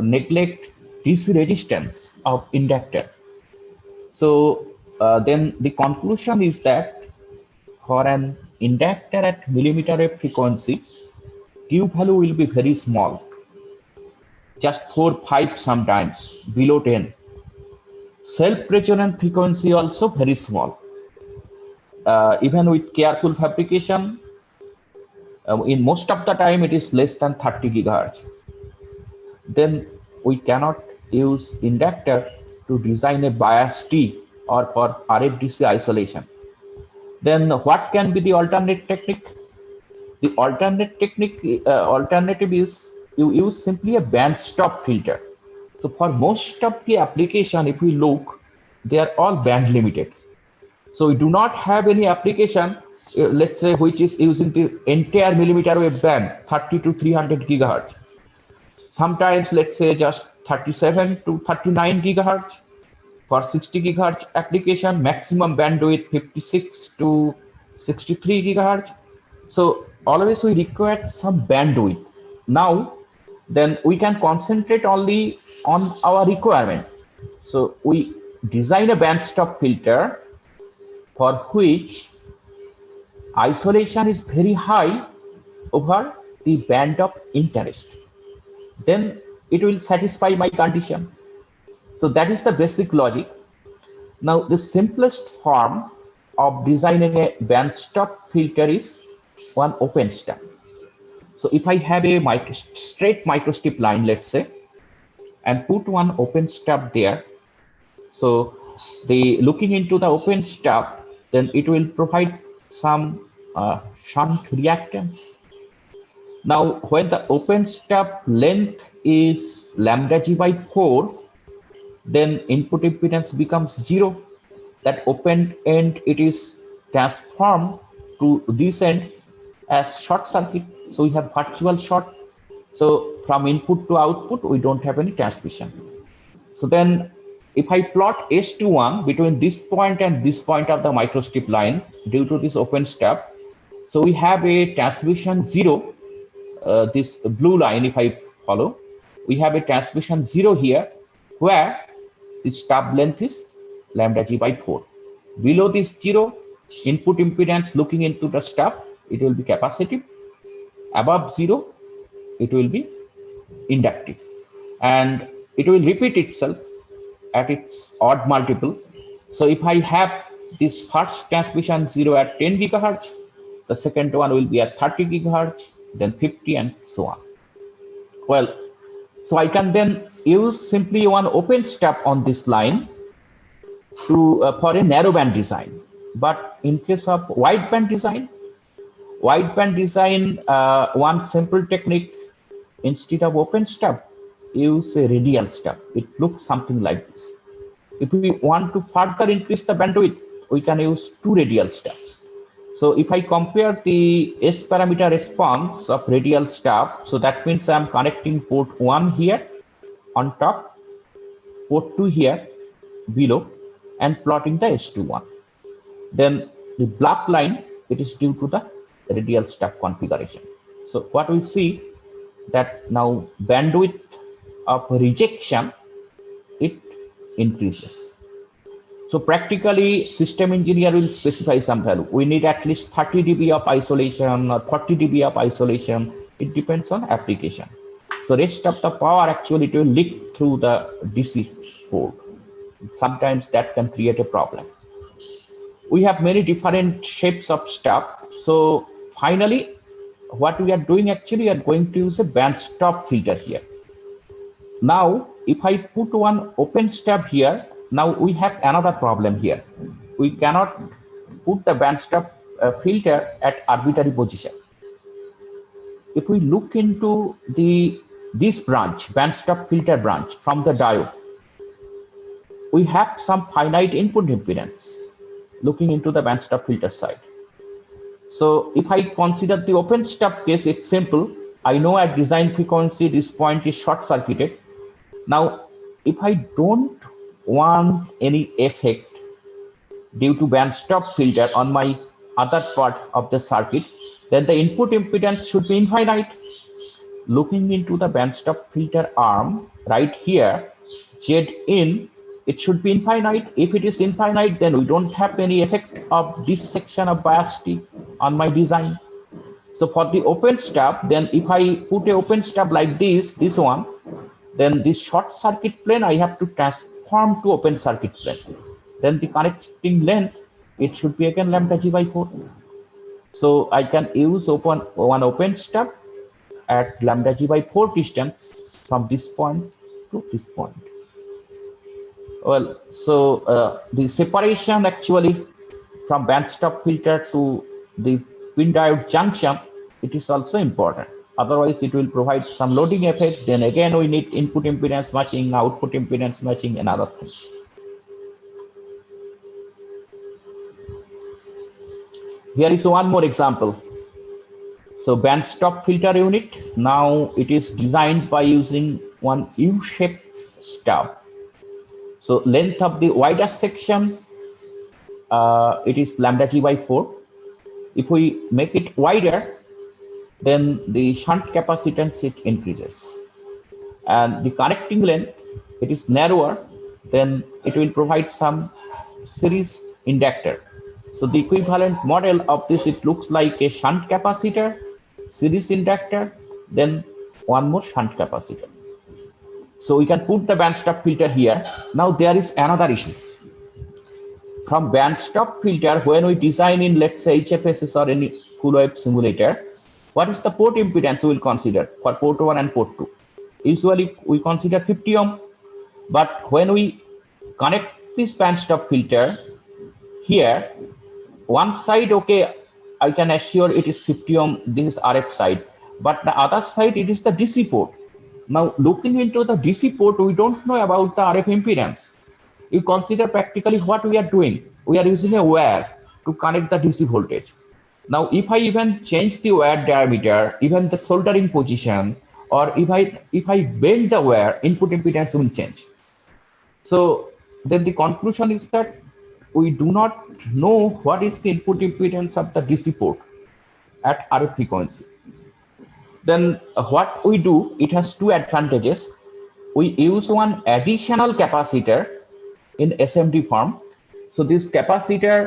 neglect DC resistance of inductor. So then the conclusion is that for an inductor at millimeter wave frequency, Q value will be very small, just 4, 5 sometimes, below 10. Self-resonant frequency also very small. Even with careful fabrication, in most of the time it is less than 30 gigahertz. Then we cannot use inductor to design a bias T or for RFDC isolation. Then what can be the alternate technique? The alternative is you use simply a band stop filter. So for most of the application, if we look, they are all band limited. So we do not have any application, let's say, which is using the entire millimeter wave band, 30 to 300 gigahertz. Sometimes, let's say, just 37 to 39 gigahertz. For 60 gigahertz application, maximum bandwidth 56 to 63 gigahertz. So always we require some bandwidth. Now, then we can concentrate only on our requirement. So we design a band stop filter for which isolation is very high over the band of interest. Then it will satisfy my condition. So that is the basic logic. Now the simplest form of designing a band stop filter is one open stub. So if I have a straight microstrip line, let's say, and put one open stub there, so the looking into the open stub, then it will provide some shunt reactance. Now when the open stub length is lambda g by 4, then input impedance becomes 0. That open end, it is transformed to this end as short circuit. So we have virtual short. So from input to output, we don't have any transmission. So then if I plot S21 between this point and this point of the microstrip line due to this open stub, so we have a transmission 0, this blue line if I follow, we have a transmission 0 here where the stub length is lambda g by 4. Below this 0, input impedance looking into the stub, it will be capacitive. Above 0, it will be inductive. And it will repeat itself at its odd multiple. So if I have this first transmission 0 at 10 gigahertz, the second one will be at 30 gigahertz, then 50 and so on. Well, so I can then use simply one open stub on this line to for a narrowband design. But in case of wideband design, one simple technique, instead of open stub, use a radial stub. It looks something like this. If we want to further increase the bandwidth, we can use 2 radial stubs. So if I compare the S parameter response of radial stub, so that means I'm connecting port 1 here on top, port 2 here below, and plotting the S21. Then the black line, it is due to the radial stub configuration. So what we see that now bandwidth of rejection, it increases. So practically system engineer will specify some value. We need at least 30 dB of isolation or 40 dB of isolation. It depends on application. So rest of the power actually it will leak through the DC port. Sometimes that can create a problem. We have many different shapes of stub. So finally, what we are doing actually, we are going to use a band stop filter here. Now, if I put one open stub here, now we have another problem here. We cannot put the band stop filter at arbitrary position. If we look into this branch, band stop filter branch from the diode, we have some finite input impedance looking into the band stop filter side. So if I consider the open stub case, it's simple. I know at design frequency, this point is short circuited. Now, if I don't want any effect due to band stop filter on my other part of the circuit, then the input impedance should be infinite. Looking into the band stop filter arm right here, Z in, it should be infinite. If it is infinite, then we don't have any effect of this section of bias T on my design. So for the open stub, then if I put a open stub like this one, then this short circuit plane, I have to transform to open circuit plane. Then the connecting length, it should be again lambda g by 4. So I can use one open stub at lambda g by 4 distance from this point to this point. Well, so the separation actually from band stop filter to the pin diode junction, it is also important. Otherwise, it will provide some loading effect. Then again, we need input impedance matching, output impedance matching, and other things. Here is one more example. So band stop filter unit, now it is designed by using one U-shaped stub. So length of the widest section, it is lambda g by 4. If we make it wider, then the shunt capacitance, it increases. And the connecting length, it is narrower, then it will provide some series inductor. So the equivalent model of this, it looks like a shunt capacitor, series inductor, then one more shunt capacitor. So we can put the band stop filter here. Now there is another issue. From band stop filter, when we design in, let's say, HFSS or any full wave simulator, what is the port impedance we will consider for port 1 and port 2? Usually we consider 50 ohm, but when we connect this band stop filter here, one side, okay, I can assure it is 50 ohm, this is RF side, but the other side, it is the DC port. Now looking into the DC port, we don't know about the RF impedance. You consider practically what we are doing. We are using a wire to connect the DC voltage. Now, if I even change the wire diameter, even the soldering position, or if I bend the wire, input impedance will change. So then the conclusion is that we do not know what is the input impedance of the DC port at RF frequency. Then what we do, it has two advantages. We use one additional capacitor in SMD form. So this capacitor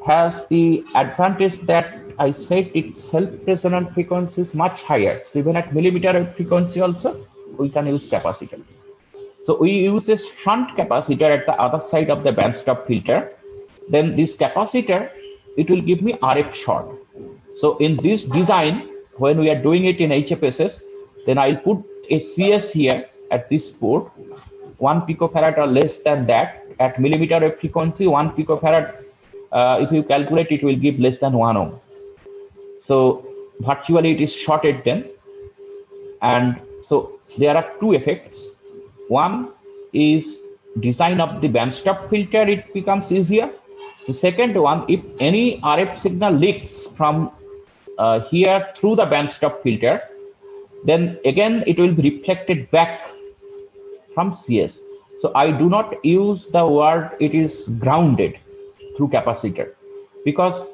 has the advantage that I said its self-resonant frequency is much higher. So even at millimeter wave frequency also, we can use capacitor. So we use a shunt capacitor at the other side of the bandstop filter. Then this capacitor, it will give me RF short. So in this design, when we are doing it in HFSS, then I'll put a CS here at this port, 1 picofarad or less than that at millimeter wave frequency. 1 picofarad, if you calculate, it will give less than 1 ohm. So virtually it is shorted then. And so there are two effects. One is design of the bandstop filter, it becomes easier. The second one, if any RF signal leaks from here through the bandstop filter, then again it will be reflected back from CS. So I do not use the word it is grounded through capacitor, because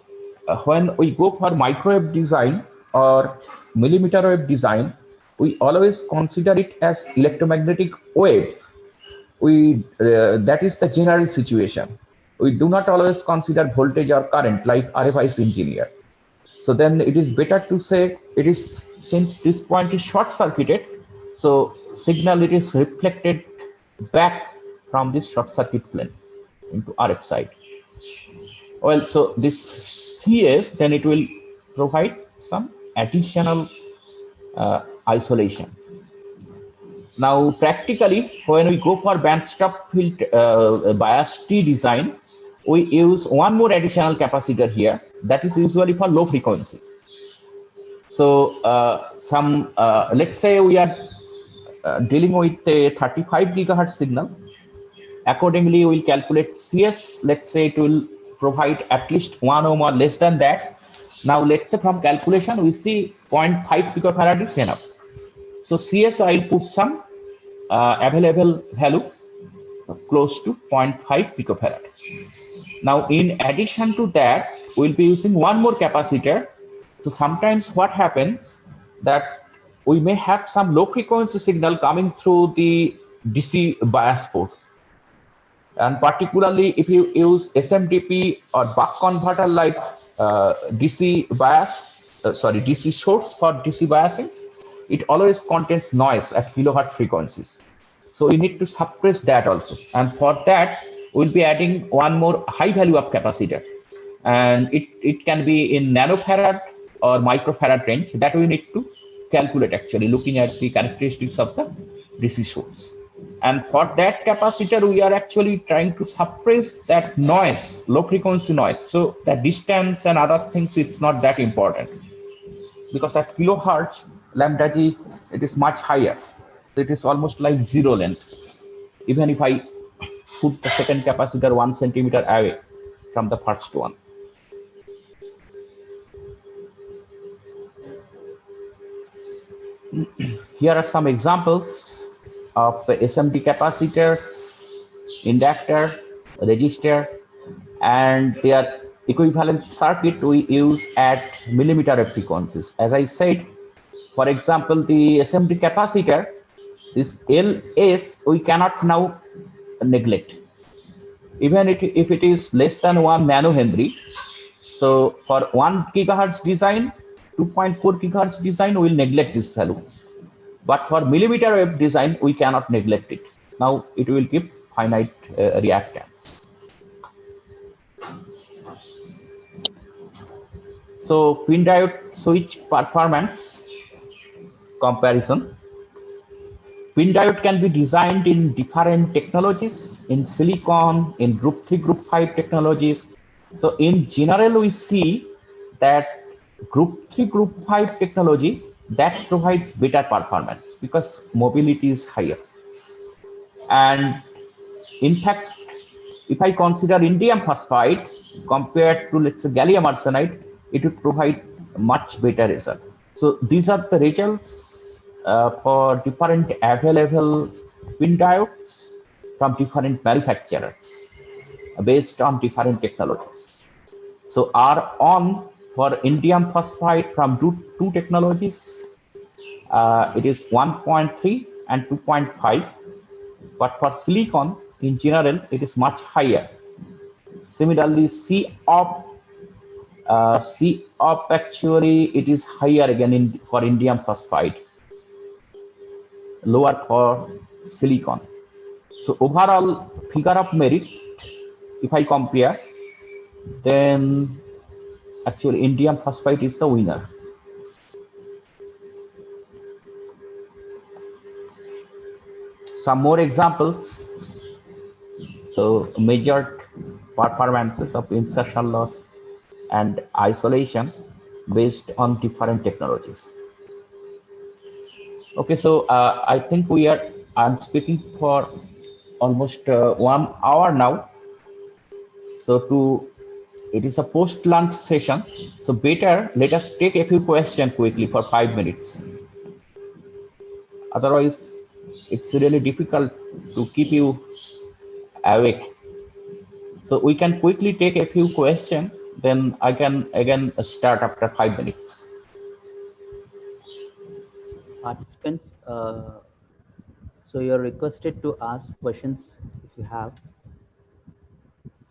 when we go for microwave design or millimeter wave design, we always consider it as electromagnetic wave. That is the general situation. We do not always consider voltage or current like RFIC engineer. So then it is better to say it is, since this point is short circuited, so signal it is reflected back from this short circuit plane into RF side. Well, so this CS, then it will provide some additional isolation. Now, practically, when we go for bandstop filter bias T design, we use one more additional capacitor here. That is usually for low frequency. So, let's say we are dealing with a 35 gigahertz signal. Accordingly, we'll calculate CS. Let's say it will provide at least 1 ohm or less than that. Now, let's say from calculation, we see 0.5 picofarad is enough. So CS, I'll put some available value close to 0.5 picofarad. Now, in addition to that, we'll be using one more capacitor. So sometimes what happens that we may have some low frequency signal coming through the DC bias port. And particularly if you use SMTP or buck converter like DC source for DC biasing, it always contains noise at kilohertz frequencies. So you need to suppress that also. And for that, we'll be adding one more high value of capacitor. And it can be in nanofarad or microfarad range. That we need to calculate actually, looking at the characteristics of the DC source. And for that capacitor, we are actually trying to suppress that noise, low frequency noise. So the distance and other things, it's not that important. Because at kilohertz, lambda g, it is much higher. It is almost like zero length. Even if I put the second capacitor 1 centimeter away from the first one. Here are some examples of SMD capacitors, inductor, resistor, and their equivalent circuit we use at millimeter wave frequencies. As I said, for example, the SMD capacitor, this LS, we cannot now neglect. Even if it is less than 1 nanohenry. So for 1 gigahertz design, 2.4 gigahertz design, we will neglect this value. But for millimeter wave design, we cannot neglect it. Now it will give finite reactance. So pin diode switch performance comparison. Pin diode can be designed in different technologies, in silicon, in group 3, group 5 technologies. So in general, we see that group 3, group 5 technology that provides better performance because mobility is higher. And in fact, if I consider indium phosphide compared to, let's say, gallium arsenide, it would provide much better result. So these are the results for different available pin diodes from different manufacturers based on different technologies. So R on for indium phosphide from two technologies, it is 1.3 and 2.5, but for silicon in general it is much higher. Similarly, C op actually it is higher again for indium phosphide, lower for silicon. So overall figure of merit, if I compare, then actually indium phosphide is the winner. Some more examples. So measured performances of insertion loss and isolation based on different technologies. Okay, so I think I'm speaking for almost 1 hour now. So it is a post-lunch session. So better let us take a few questions quickly for 5 minutes. Otherwise, it's really difficult to keep you awake. So we can quickly take a few questions, then I can again start after 5 minutes. Participants, so you're requested to ask questions if you have.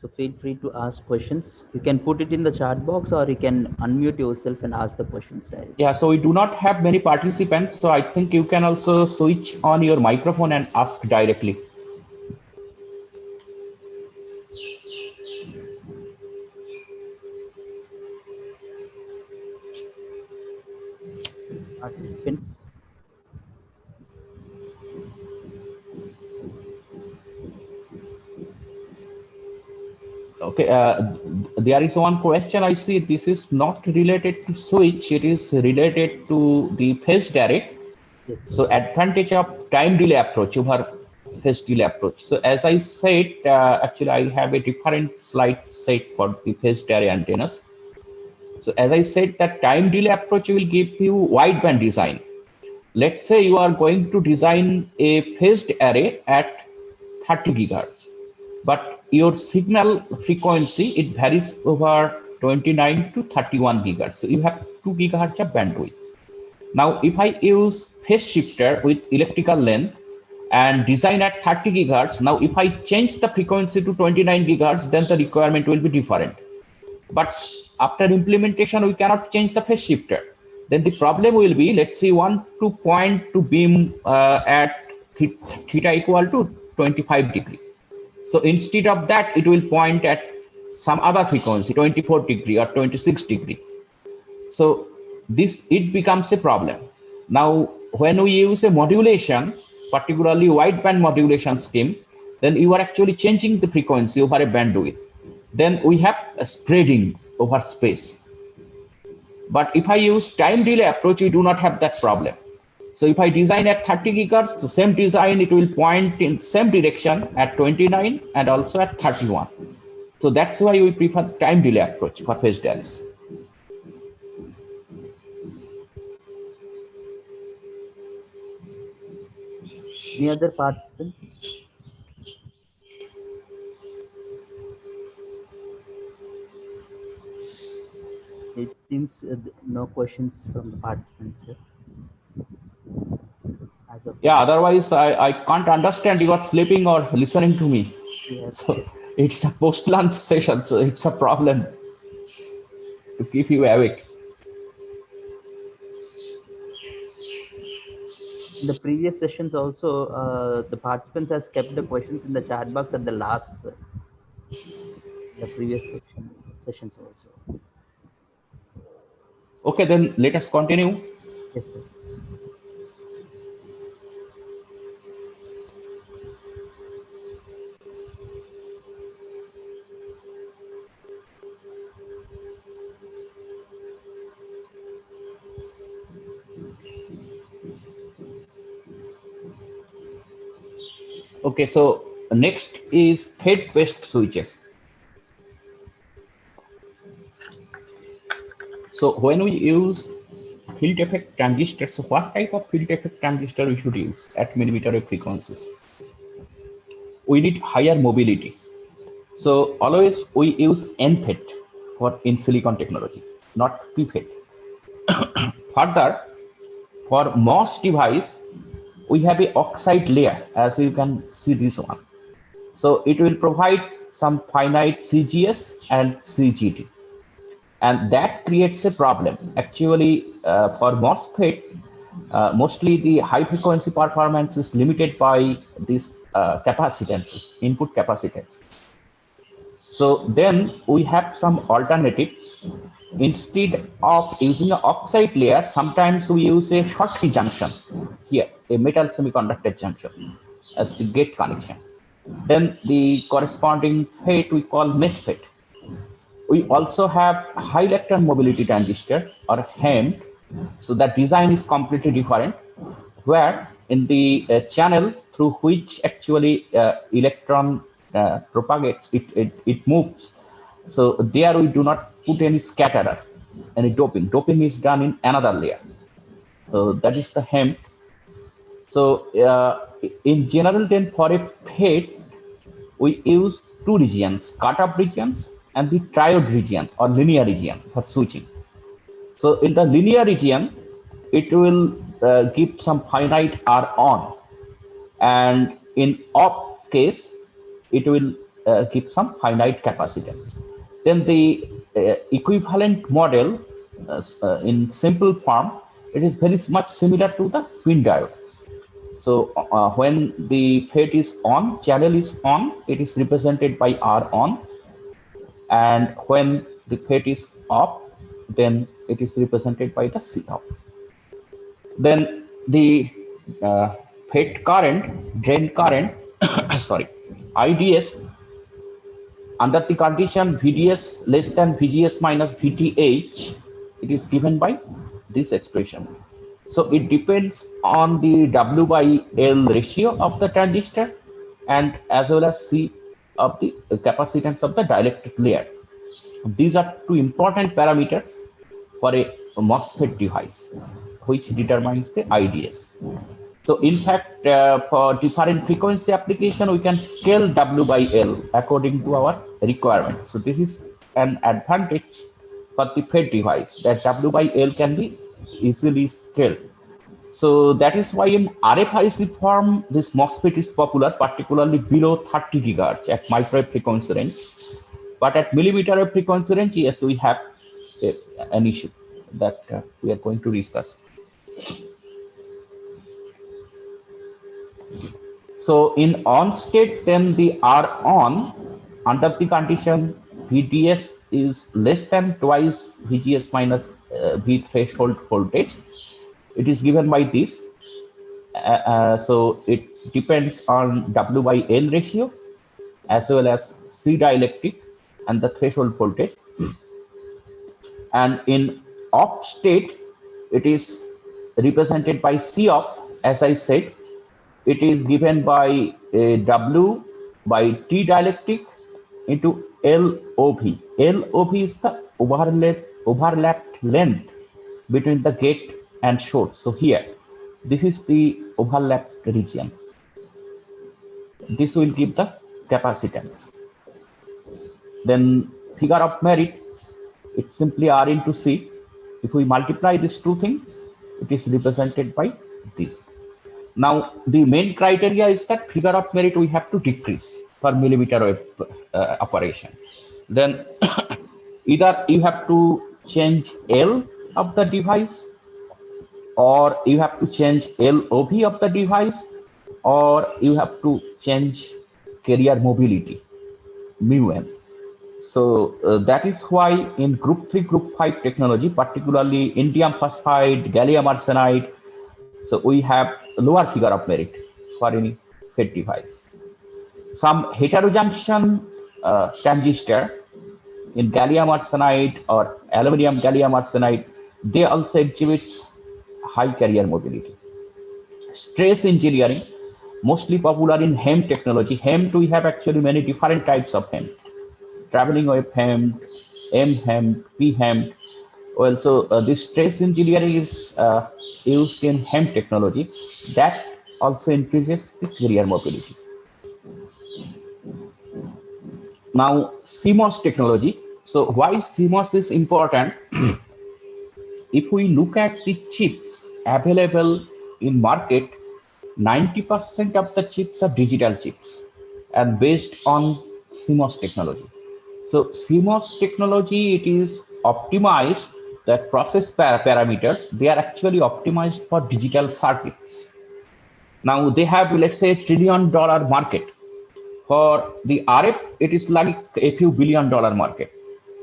So feel free to ask questions. You can put it in the chat box or you can unmute yourself and ask the questions directly. Yeah, so we do not have many participants, so I think you can also switch on your microphone and ask directly. Participants. Okay, there is one question I see. This is not related to switch, it is related to the phased array. Yes, sir. So advantage of time delay approach over phase delay approach. So as I said, actually I have a different slide set for the phased array antennas. So as I said, that time delay approach will give you wideband design. Let's say you are going to design a phased array at 30 gigahertz, but your signal frequency, it varies over 29 to 31 gigahertz. So you have 2 gigahertz of bandwidth. Now, if I use phase shifter with electrical length and design at 30 gigahertz, now if I change the frequency to 29 gigahertz, then the requirement will be different. But after implementation, we cannot change the phase shifter. Then the problem will be, let's say, want to point to beam at theta equal to 25 degree. So instead of that, it will point at some other frequency, 24 degree or 26 degree. So it becomes a problem. Now, when we use a modulation, particularly wideband modulation scheme, then you are actually changing the frequency over a bandwidth. Then we have a spreading over space. But if I use time delay approach, we do not have that problem. So if I design at 30 gigahertz, the same design, it will point in same direction at 29 and also at 31. So that's why we prefer time delay approach for phased arrays. Any other participants? It seems no questions from the participants, sir. As of Yeah, otherwise I can't understand you are sleeping or listening to me. yes, So yes. it's a post-lunch session, so it's a problem to keep you awake. In the previous sessions also, the participants has kept the questions in the chat box at the last, sir. The previous sessions also. Okay, then let us continue. Yes, sir. Okay, so next is FET-based switches. So when we use field effect transistor. So what type of field effect transistor we should use at millimeter wave frequencies? We need higher mobility. So always we use N-FET for in silicon technology, not P-FET. Further, for MOS device, we have a oxide layer, as you can see this one. So it will provide some finite CGS and CGT. And that creates a problem. Actually, for MOSFET, mostly the high frequency performance is limited by these capacitances, input capacitances. So then we have some alternatives. Instead of using an oxide layer, sometimes we use a Schottky junction here, a metal semiconductor junction as the gate connection. Then the corresponding FET we call MESFET. We also have high electron mobility transistor or HEMT. So that design is completely different, where in the channel through which actually electron propagates, it moves. So there we do not put any scatterer, any doping. Doping is done in another layer. So that is the HEMT. So in general, then for a FET, we use two regions, cutoff regions and the triode region or linear region for switching. So in the linear region, it will give some finite R on, and in off case, it will give some finite capacitance. Then the equivalent model in simple form, it is very much similar to the twin diode. So when the FET is on, channel is on, it is represented by R on, and when the FET is off, then it is represented by the C off. Then the FET current, drain current, sorry, IDS, under the condition VDS less than VGS minus VTH, it is given by this expression. So it depends on the W by L ratio of the transistor and as well as C of the capacitance of the dielectric layer. These are two important parameters for a MOSFET device, which determines the IDS. So in fact, for different frequency application, we can scale W by L according to our requirement. So this is an advantage for the FET device, that W by L can be easily scaled. So that is why in RFIC form, this MOSFET is popular, particularly below 30 gigahertz at microwave frequency range. But at millimeter wave frequency range, yes, we have an issue that we are going to discuss. So in on state, then the R on, under the condition VDS is less than twice VGS minus V threshold voltage. It is given by this. So it depends on W by L ratio as well as C dielectric and the threshold voltage. And in off state, it is represented by C off, as I said. It is given by W by T dielectric into LOV. LOV is the overlapped length between the gate and source. So here, this is the overlapped region. This will give the capacitance. Then figure of merit, it's simply R into C. If we multiply these two things, it is represented by this. Now, the main criteria is that figure of merit we have to decrease for millimeter wave operation. Then either you have to change L of the device, or you have to change LOV of the device, or you have to change carrier mobility, mu n. So that is why in group 3, group 5 technology, particularly indium phosphide, gallium arsenide, so we have lower figure of merit for any FET device. Some heterojunction transistor in gallium arsenide or aluminum gallium arsenide, they also exhibit high carrier mobility. Stress engineering, mostly popular in HEMT technology. HEMT, we have actually many different types of HEMT. Traveling wave HEMT, M HEMT, P HEMT. Well, so this trace engineering is used in HEMT technology. That also increases the carrier mobility. Now, CMOS technology. So why CMOS is important? If we look at the chips available in market, 90% of the chips are digital chips and based on CMOS technology. So CMOS technology, it is optimized, the process parameters, they are actually optimized for digital circuits. Now they have, let's say, $1 trillion market. For the RF, it is like a few $1 billion market.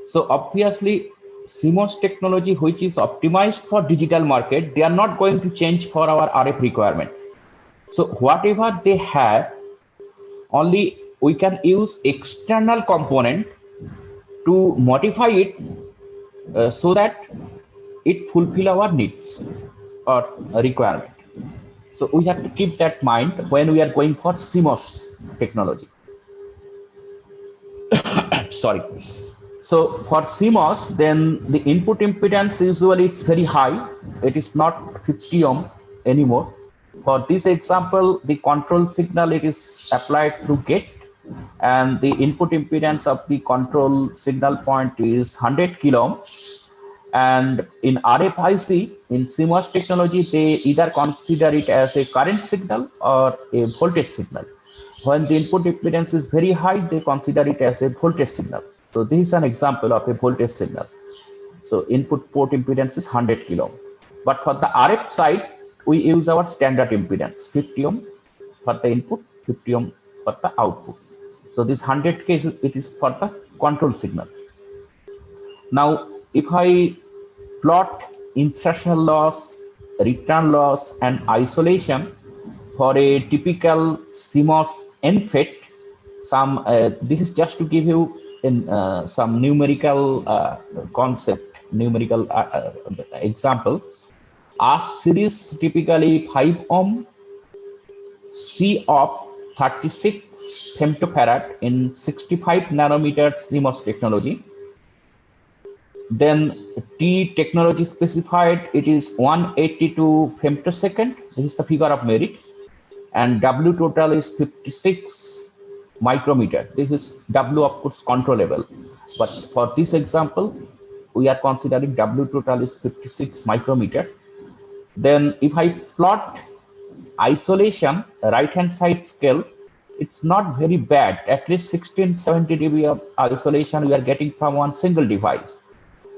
So obviously, CMOS technology, which is optimized for digital market, they are not going to change for our RF requirement. So whatever they have, only we can use external component to modify it so that it fulfill our needs or requirement. So we have to keep that mind when we are going for CMOS technology. Sorry. So for CMOS, then the input impedance usually it's very high. It is not 50 ohm anymore. For this example, the control signal, it is applied through gate, and the input impedance of the control signal point is 100 kilo ohm. And in RFIC, in CMOS technology, they either consider it as a current signal or a voltage signal. When the input impedance is very high, they consider it as a voltage signal. So this is an example of a voltage signal. So input port impedance is 100 kilo ohm. But for the RF side, we use our standard impedance, 50 ohm for the input, 50 ohm for the output. So this 100K, it is for the control signal. Now, if I plot insertion loss, return loss, and isolation for a typical CMOS NFET, this is just to give you some numerical concept, numerical example. R series typically 5 ohm, C of 36 femtofarad in 65 nanometers CMOS technology. Then T technology specified, it is 182 femtosecond. This is the figure of merit. And W total is 56 micrometer. This is W of course controllable. But for this example, we are considering W total is 56 micrometer. Then if I plot isolation, right hand side scale, it's not very bad. At least 1670 dB of isolation we are getting from one single device.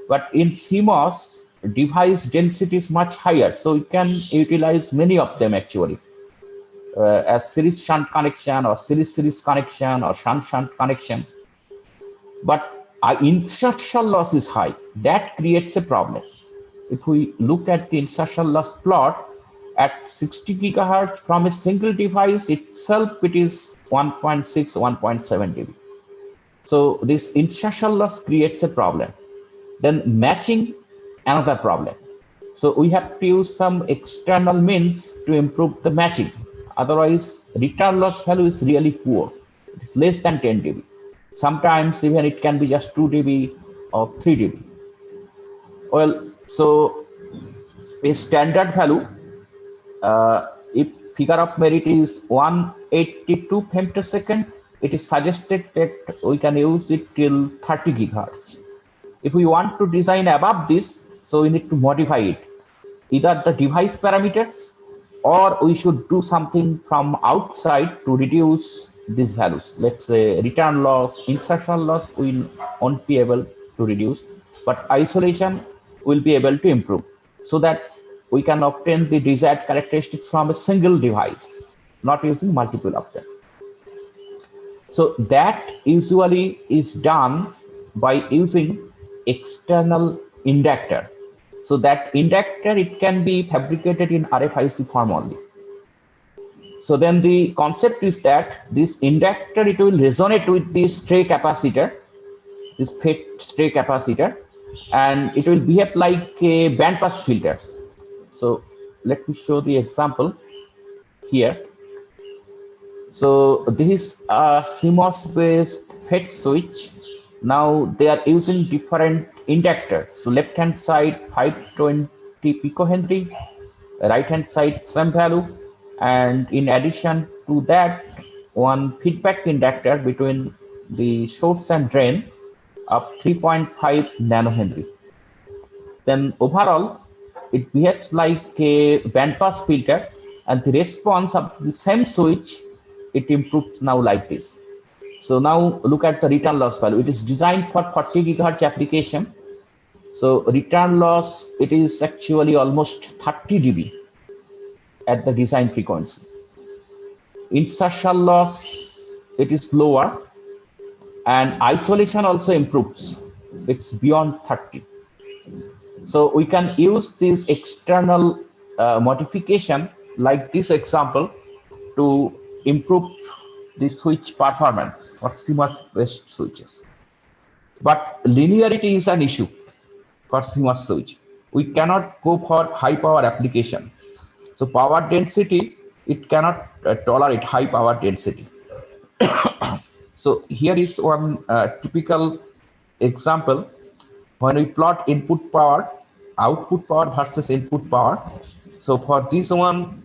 But in CMOS, device density is much higher, so you can utilize many of them actually as series shunt connection or series connection or shunt connection. But insertion loss is high. That creates a problem. If we look at the insertion loss plot at 60 gigahertz from a single device itself, it is 1.6, 1.7 dB. So this insertion loss creates a problem. Then matching, another problem. So we have to use some external means to improve the matching. Otherwise, return loss value is really poor. It's less than 10 dB. Sometimes even it can be just 2 dB or 3 dB. Well, so a standard value, if figure of merit is 182 femtosecond, it is suggested that we can use it till 30 gigahertz. If we want to design above this, so we need to modify it, either the device parameters, or we should do something from outside to reduce these values. Let's say return loss, insertion loss will won't be able to reduce, but isolation will be able to improve, so that we can obtain the desired characteristics from a single device, not using multiple of them. So that usually is done by using external inductor. So that inductor, it can be fabricated in RFIC form only. So then the concept is that this inductor, it will resonate with this stray capacitor, this FET stray capacitor, and it will behave like a band pass filter. So let me show the example here. So this is a CMOS based FET switch. Now they are using different inductor. So left hand side 520 picohenry, right hand side same value, and in addition to that, one feedback inductor between the source and drain of 3.5 nanohenry. Then overall, it behaves like a bandpass filter, and the response of the same switch, it improves now like this. So now look at the return loss value. It is designed for 40 gigahertz application. So return loss, it is actually almost 30 dB at the design frequency. Insertion loss, it is lower, and isolation also improves. It's beyond 30. So we can use this external modification like this example to improve the switch performance for CMOS based switches. But linearity is an issue for CMOS switch. We cannot go for high power application. So power density, it cannot tolerate high power density. So here is one typical example. When we plot input power, output power versus input power. So for this one,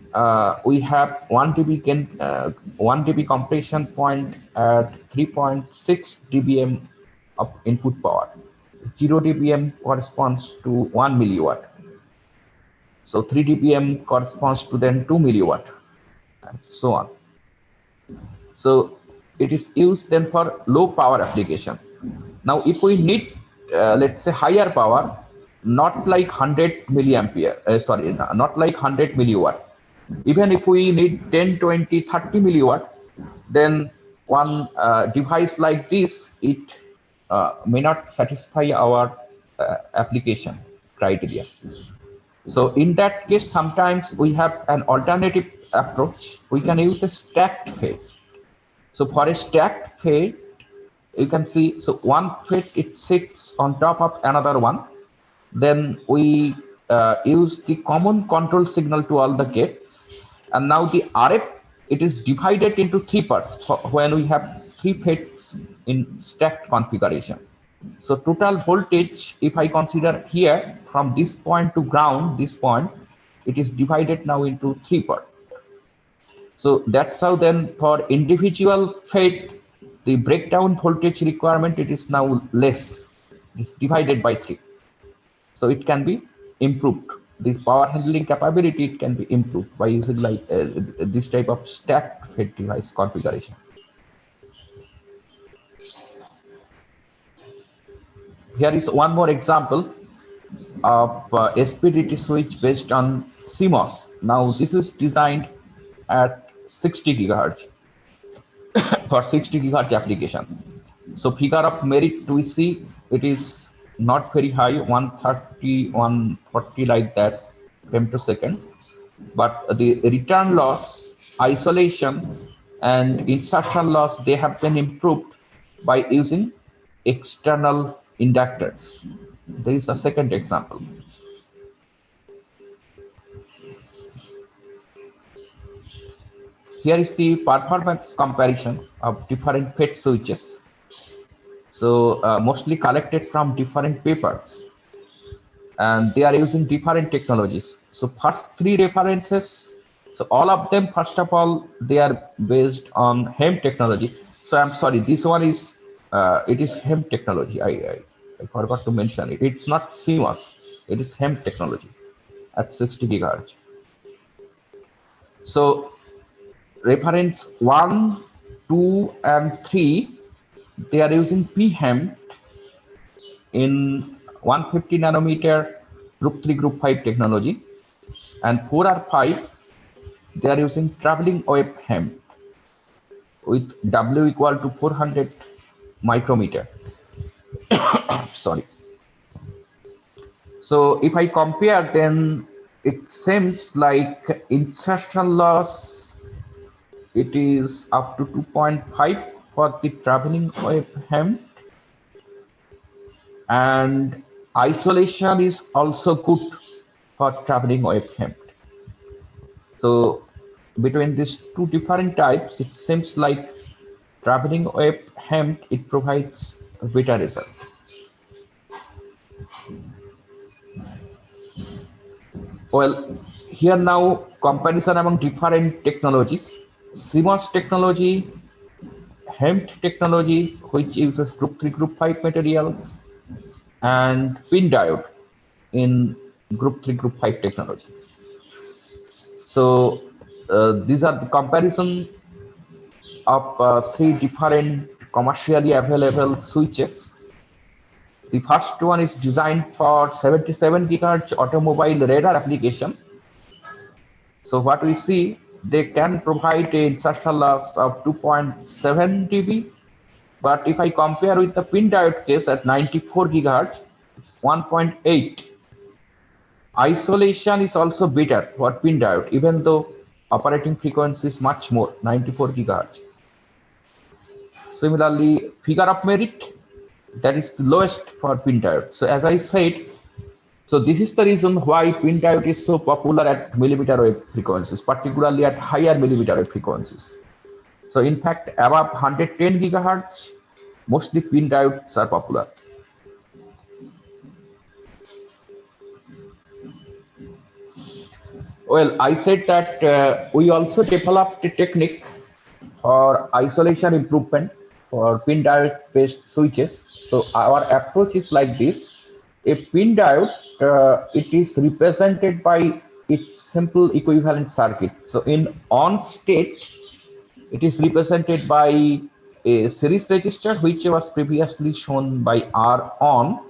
we have 1 dB compression point at 3.6 dBm of input power. 0 dBm corresponds to 1 milliwatt. So 3 dBm corresponds to then 2 milliwatt, and so on. So it is used then for low power application. Now, if we need, let's say, higher power, not like 100 milliampere, not like 100 milliwatt. Even if we need 10, 20, 30 milliwatt, then one device like this, it may not satisfy our application criteria. So in that case, sometimes we have an alternative approach. We can use a stacked FET. So for a stacked FET, you can see, so one FET, it sits on top of another one. Then we use the common control signal to all the gates. And now the RF, it is divided into 3 parts when we have 3 FETs in stacked configuration. So total voltage, if I consider here from this point to ground, this point, it is divided now into 3 parts. So that's how then for individual FET, the breakdown voltage requirement, it is now less. It's divided by 3. So it can be improved. The power handling capability, it can be improved by using like this type of stacked FET device configuration. Here is one more example of SPDT switch based on CMOS. Now this is designed at 60 gigahertz for 60 gigahertz application. So figure of merit we see, it is not very high, 130, 140 like that, femtosecond. But the return loss, isolation, and insertion loss, they have been improved by using external inductors. There is a second example. Here is the performance comparison of different FET switches. So mostly collected from different papers, and they are using different technologies. So first 3 references, so all of them, first of all, they are based on HEMT technology. So I'm sorry, this one is, it is HEMT technology. I forgot to mention it. It's not CMOS, it is HEMT technology at 60 gigahertz. So reference 1, 2, and 3, they are using PHEMT in 150 nanometer group 3, group 5 technology, and 4 or 5, they are using traveling wave HEMT with W equal to 400 micrometer. Sorry. So if I compare, then it seems like insertion loss, it is up to 2.5 for the traveling wave HEMT, and isolation is also good for traveling wave HEMT. So between these 2 different types, it seems like traveling wave HEMT, it provides a better result. Well, here now comparison among different technologies. CMOS technology, HEMT technology, which uses group 3, group 5 materials, and PIN diode in group 3, group 5 technology. So these are the comparison of three different commercially available switches. The first one is designed for 77 GHz automobile radar application. So what we see, they can provide a insertion loss of 2.7 dB. But if I compare with the PIN diode case at 94 GHz, it's 1.8. Isolation is also better for PIN diode, even though operating frequency is much more, 94 GHz. Similarly, figure of merit, that is the lowest for PIN diode. So as I said, so this is the reason why PIN diode is so popular at millimeter wave frequencies, particularly at higher millimeter wave frequencies. So in fact, above 110 GHz, mostly PIN diodes are popular. Well, I said that we also developed a technique for isolation improvement for PIN diode based switches. So our approach is like this. A PIN diode, it is represented by its simple equivalent circuit. So in on state, it is represented by a series resistor, which was previously shown by R on,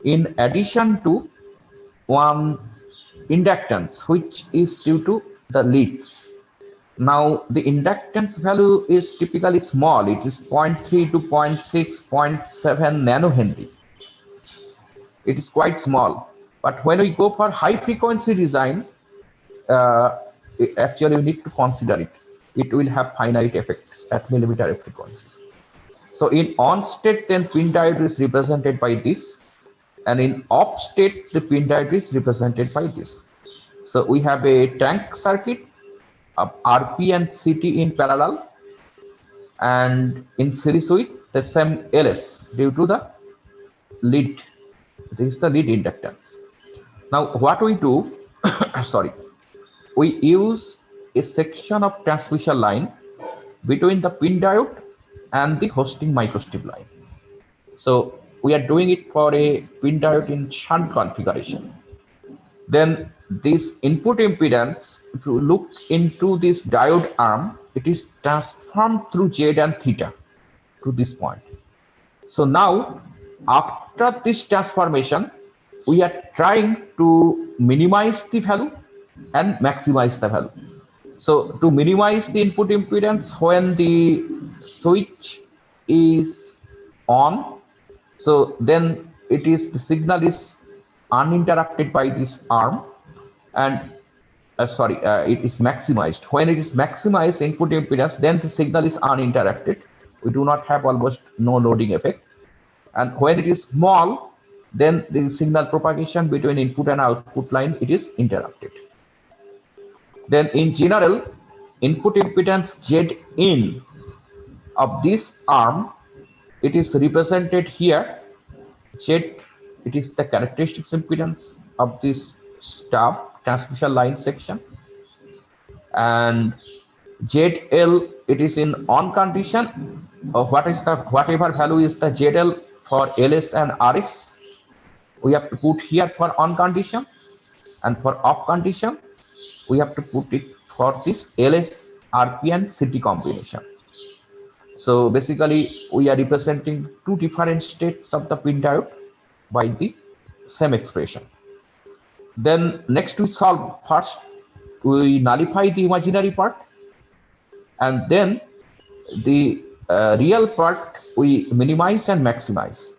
in addition to one inductance, which is due to the leads. Now the inductance value is typically small. It is 0.3 to 0.6, 0.7 nanohenry. It is quite small. But when we go for high frequency design, actually you need to consider it. It will have finite effects at millimeter wave frequencies. So in on state, then PIN diode is represented by this, and in off state, the PIN diode is represented by this. So we have a tank circuit of RP and CT in parallel, and in series with the same LS due to the lead. This is the lead inductance. Now what we do, sorry, we use a section of transmission line between the PIN diode and the hosting microstrip line. So we are doing it for a PIN diode in shunt configuration. Then this input impedance, if you look into this diode arm, it is transformed through Z and theta to this point. So now, after this transformation, we are trying to minimize the value and maximize the value. So to minimize the input impedance when the switch is on, so then the signal is uninterrupted by this arm, and it is maximized. When it is maximized input impedance, then the signal is uninterrupted. We do not have almost no loading effect. And when it is small, then the signal propagation between input and output line, it is interrupted. Then in general, input impedance Z in of this arm, it is represented here. Z, it is the characteristics impedance of this stub transmission line section, and ZL, it is in on condition. Whatever value is the ZL for LS and RS, we have to put here for on condition, and for off condition, we have to put it for this LS, RP and CT combination. So basically, we are representing two different states of the PIN diode by the same expression. Then next we solve. First, we nullify the imaginary part, and then the real part we minimize and maximize.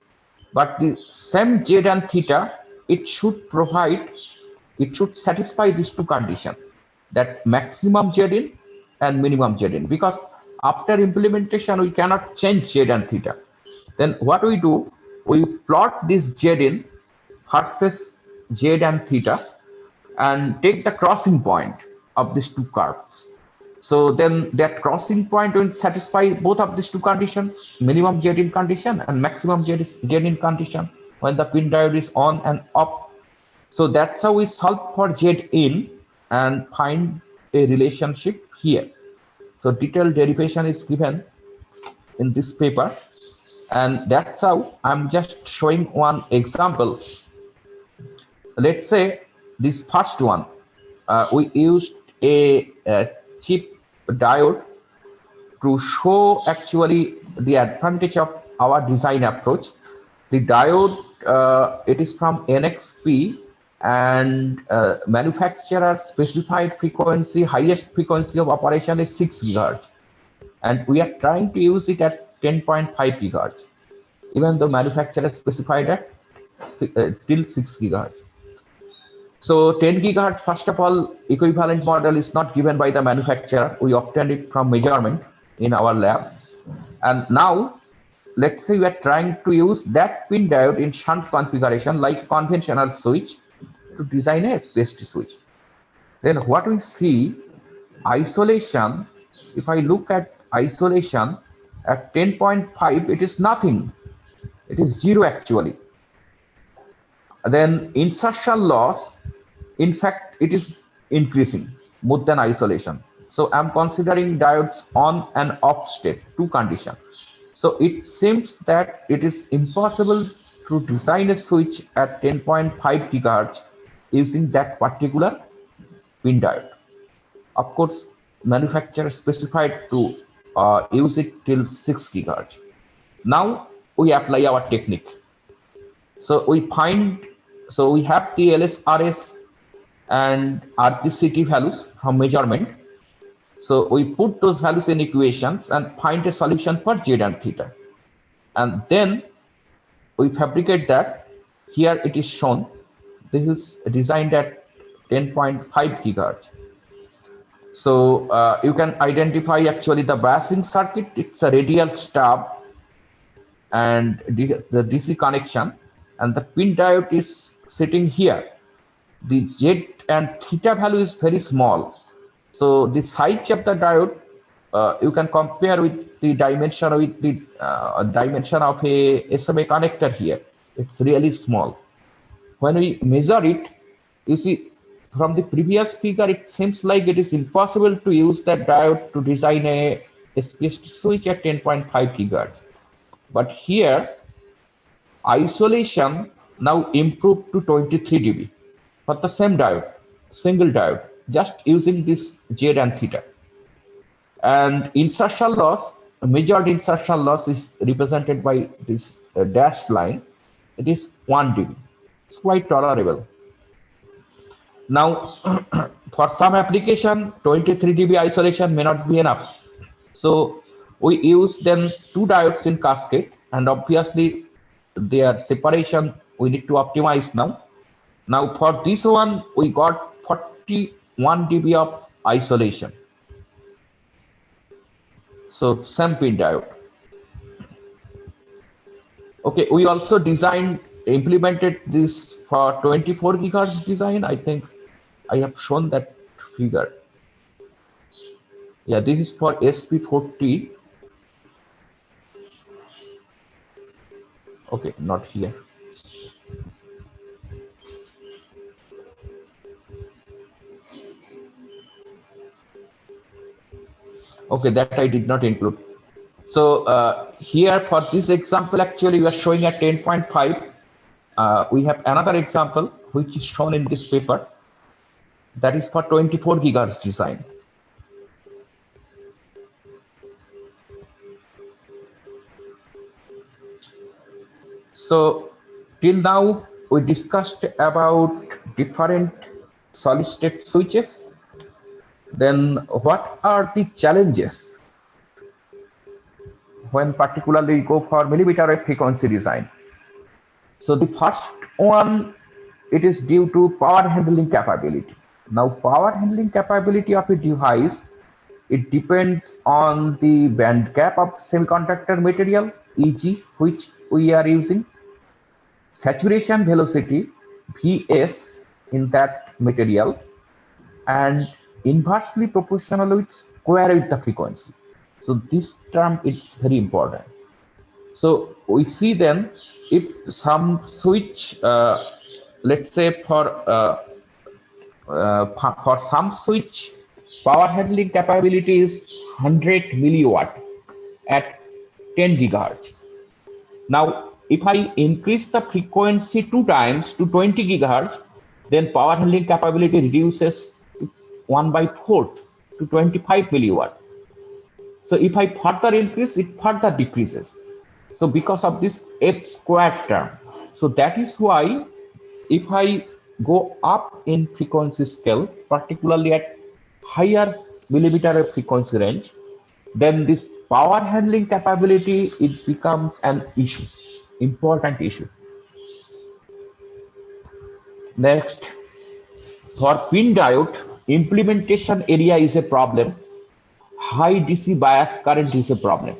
But the same Z and theta, it should satisfy these two conditions, that maximum Z in and minimum Z in, because after implementation we cannot change Z and theta. Then what we do, we plot this Z in versus Z and theta and take the crossing point of these two curves. So then that crossing point will satisfy both of these two conditions, minimum Z in condition and maximum Z in condition when the PIN diode is on and off. So that's how we solve for Z in and find a relationship here. So detailed derivation is given in this paper, and that's how I'm just showing one example. Let's say this first one, we used a chip diode to show actually the advantage of our design approach. The diode, it is from NXP, and manufacturer specified frequency, highest frequency of operation is 6 gigahertz. And we are trying to use it at 10.5 gigahertz, even though manufacturer specified at till 6 gigahertz. So 10 gigahertz, first of all, equivalent model is not given by the manufacturer. We obtained it from measurement in our lab. And now, let's say we are trying to use that pin diode in shunt configuration like conventional switch to design a SPST switch. Then what we see, isolation, if I look at isolation at 10.5, it is nothing. It is 0 actually. Then insertion loss, in fact, it is increasing more than isolation. So I'm considering diodes on and off state, two conditions. So it seems that it is impossible to design a switch at 10.5 gigahertz using that particular pin diode. Of course, manufacturer specified to use it till 6 gigahertz. Now we apply our technique. So we have the LSRS and RPCT values from measurement. So we put those values in equations and find a solution for Z and theta. And then we fabricate that. Here it is shown. This is designed at 10.5 gigahertz. So you can identify actually the biasing circuit. It's a radial stub and the DC connection, and the pin diode is sitting here. The Z and theta value is very small. So the size of the diode, you can compare with the dimension of a SMA connector here. It's really small. When we measure it, you see from the previous figure, it seems like it is impossible to use that diode to design a SPST switch at 10.5 gigahertz. But here, isolation now improved to 23 dB for the same diode, single diode, just using this Z and theta. And insertion loss, measured insertion loss is represented by this dashed line. It is 1 dB. It's quite tolerable. Now, for some application, 23 dB isolation may not be enough. So we use then two diodes in cascade, and obviously their separation we need to optimize now. Now for this one, we got 41 dB of isolation. So same pin diode. Okay, we also implemented this for 24 gigahertz design. I think I have shown that figure. Yeah, this is for SP40. Okay, not here. Okay, that I did not include. So here for this example, actually we are showing at 10.5. We have another example which is shown in this paper. That is for 24 gigahertz design. So till now we discussed about different solid state switches. Then what are the challenges when particularly go for millimeter wave frequency design? So the first one, it is due to power handling capability. Now power handling capability of a device, it depends on the band gap of semiconductor material, EG, which we are using, saturation velocity, Vs, in that material, and inversely proportional with square with the frequency. So this term is very important. So we see then if some switch let's say for some switch, power handling capability is 100 milliwatt at 10 gigahertz. Now, if I increase the frequency 2 times to 20 gigahertz, then power handling capability reduces to 1 by 4 to 25 milliwatt. So if I further increase, it further decreases. So because of this f squared term, so that is why if I go up in frequency scale, particularly at higher millimeter wave frequency range, then this power handling capability, it becomes an issue, important issue. Next, for pin diode, implementation area is a problem. High DC bias current is a problem.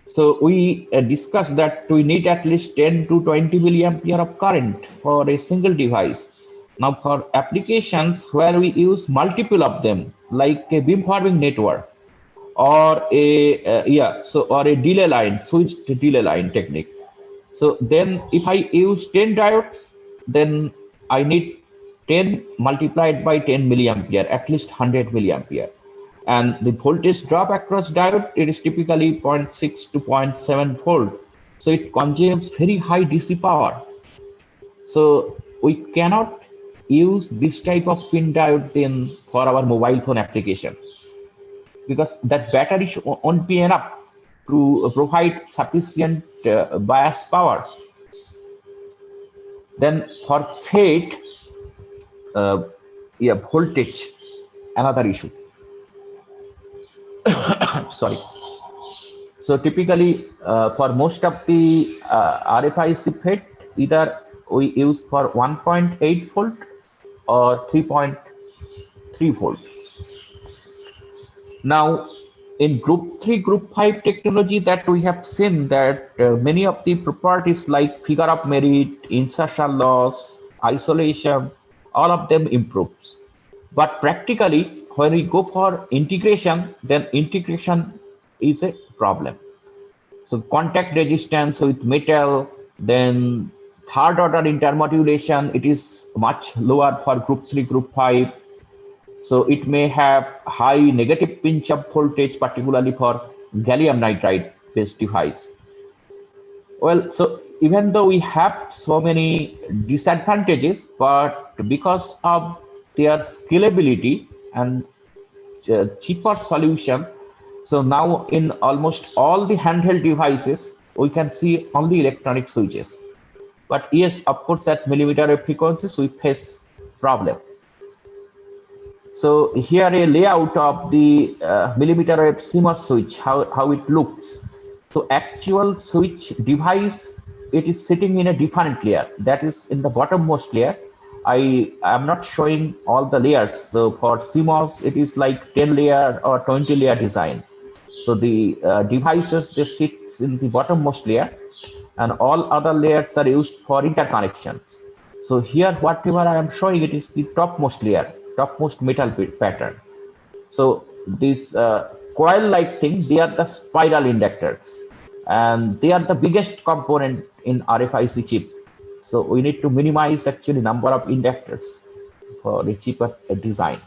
So we discussed that we need at least 10 to 20 milliampere of current for a single device. Now for applications where we use multiple of them, like a beamforming network or or a delay line, switched delay line technique. So then if I use 10 diodes, then I need 10 multiplied by 10 milliampere, at least 100 milliampere. And the voltage drop across diode, it is typically 0.6 to 0.7 volt. So it consumes very high DC power. So we cannot use this type of pin diode then for our mobile phone application, because that battery won't be enough to provide sufficient bias power. Then for FET, voltage, another issue. Sorry. So typically for most of the RFIC FET, either we use for 1.8 volt or 3.3 volt. Now in group 3, group 5 technology, that we have seen that many of the properties like figure of merit, insertion loss, isolation, all of them improves. But practically, when we go for integration, then integration is a problem. So contact resistance with metal, then third order intermodulation, it is much lower for group 3, group 5. So it may have high negative pinch of voltage, particularly for gallium nitride based device. Well, so even though we have so many disadvantages, but because of their scalability and cheaper solution, so now in almost all the handheld devices, we can see only electronic switches. But yes, of course, at millimeter wave frequencies, we face problem. So here a layout of the millimeter wave CMOS switch, how it looks. So actual switch device, it is sitting in a different layer, that is in the bottommost layer. I am not showing all the layers. So for CMOS, it is like 10 layer or 20 layer design. So the devices, they sit in the bottommost layer, and all other layers are used for interconnections. So here, whatever I am showing, it is the topmost layer, topmost metal pattern. So this coil-like thing, they are the spiral inductors, and they are the biggest component in RFIC chip. So we need to minimize actually number of inductors for the cheaper design.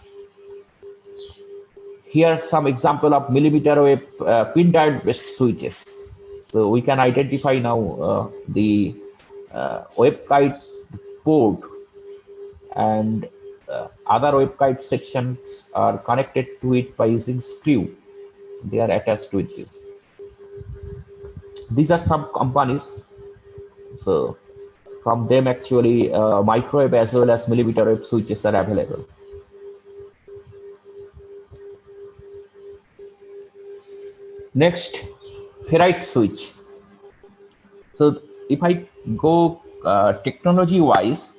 Here some example of millimeter wave pin diode based switches. So we can identify now the waveguide board, and other waveguide sections are connected to it by using screw. They are attached with this. These are some companies. So from them actually microwave as well as millimeter wave switches are available. Next, ferrite switch. So if I go technology wise,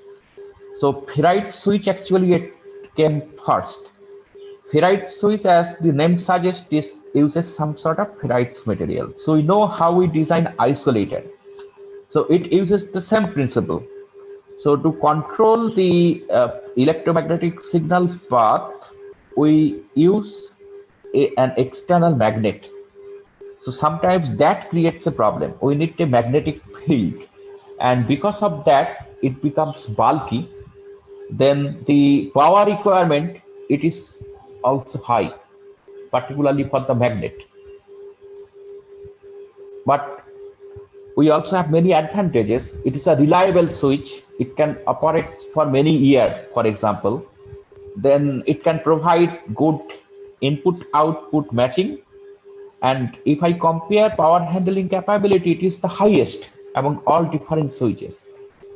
so ferrite switch actually it came first. Ferrite switch, as the name suggests, uses some sort of ferrite material. So we know how we design isolator. So it uses the same principle. So to control the electromagnetic signal path, we use an external magnet. So sometimes that creates a problem. We need a magnetic field, and because of that, it becomes bulky, then the power requirement, it is also high, particularly for the magnet. But we also have many advantages. It is a reliable switch. It can operate for many years, for example. Then it can provide good input-output matching. And if I compare power handling capability, it is the highest among all different switches.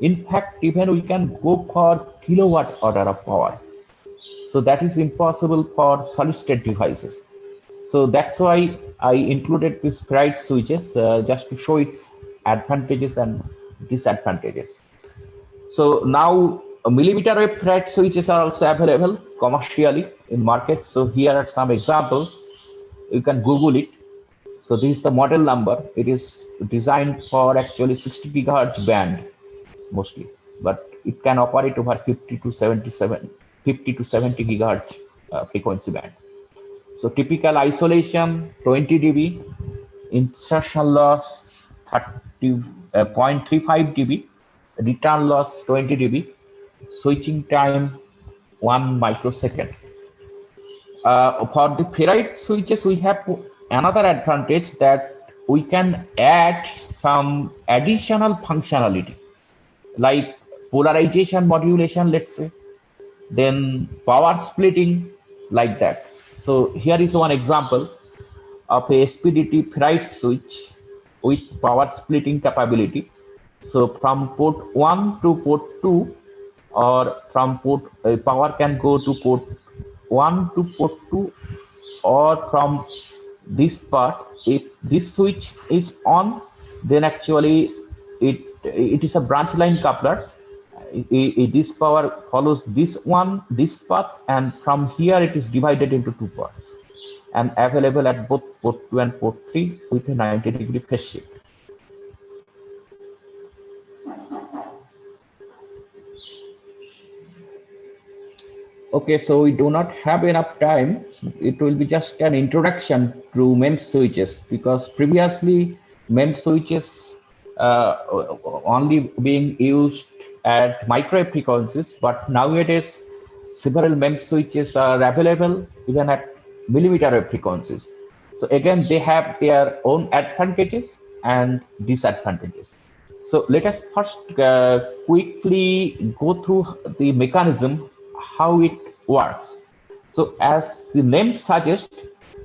In fact, even we can go for kilowatt order of power. So that is impossible for solid state devices. So that's why I included these ferrite switches just to show its advantages and disadvantages. So now millimeter wave ferrite switches are also available commercially in market. So here are some examples. You can Google it. So this is the model number. It is designed for actually 60 gigahertz band mostly, but it can operate over 50 to 70 gigahertz frequency band. So typical isolation 20 dB, insertion loss 0.35 dB, return loss 20 dB, switching time 1 microsecond. For the ferrite switches, we have another advantage that we can add some additional functionality like polarization modulation, let's say, then power splitting, like that. So here is one example of a SPDT ferrite switch with power splitting capability. So from port 1 to port 2, or from port power can go to port 1 to port 2, or from this part. If this switch is on, then actually it is a branch line coupler. This power follows this path, and from here it is divided into two parts and available at both port 2 and port 3 with a 90-degree phase shift. Okay, so we do not have enough time. It will be just an introduction to MEMS switches, because previously MEMS switches only being used at microwave frequencies, but nowadays several MEMS switches are available even at millimeter wave frequencies. So again, they have their own advantages and disadvantages. So let us first quickly go through the mechanism, how it works. So as the name suggests,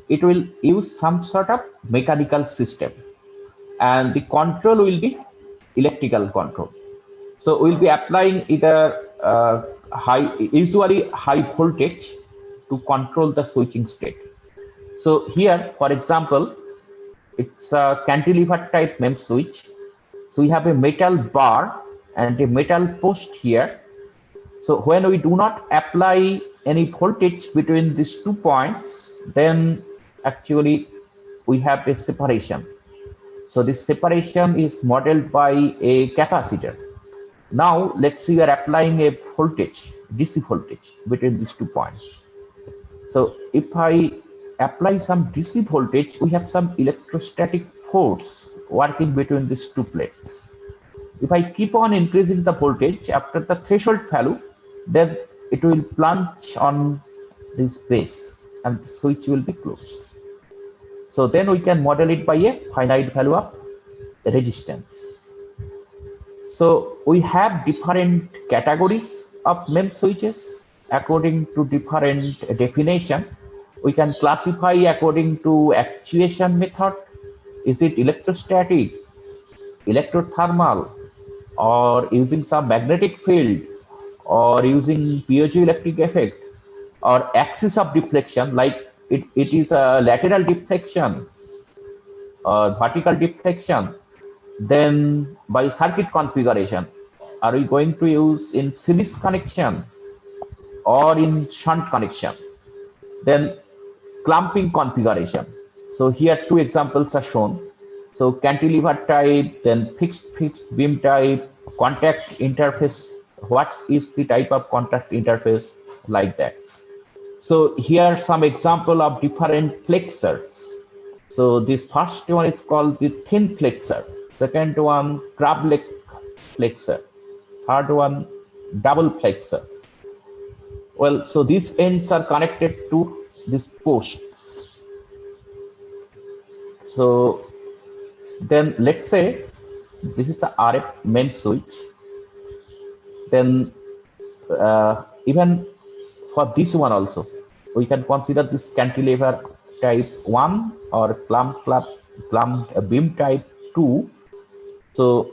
it will use some sort of mechanical system, and the control will be electrical control. So we'll be applying either usually high voltage to control the switching state. So here, for example, it's a cantilever type MEMS switch. So we have a metal bar and a metal post here. So when we do not apply any voltage between these 2 points, then actually we have a separation. So this separation is modeled by a capacitor. Now let's say we are applying a voltage, DC voltage between these 2 points. So if I apply some DC voltage, we have some electrostatic force working between these 2 plates. If I keep on increasing the voltage after the threshold value, then it will plunge on this base and the switch will be closed. So then we can model it by a finite value of resistance. So we have different categories of MEMS switches according to different definition. We can classify according to actuation method. Is it electrostatic, electrothermal, or using some magnetic field, or using piezoelectric effect, or axis of deflection, like it is a lateral deflection or vertical deflection. Then by circuit configuration, are we going to use in series connection or in shunt connection? Then clamping configuration. So here 2 examples are shown. So cantilever type, then fixed beam type, contact interface. What is the type of contact interface, like that. So here are some example of different flexors. So this first one is called the thin flexor, second one crab leg flexor, third one double flexor. Well, so these ends are connected to these posts. So then let's say this is the RF main switch. Then even for this one also, we can consider this cantilever type 1 or plumb beam type 2. So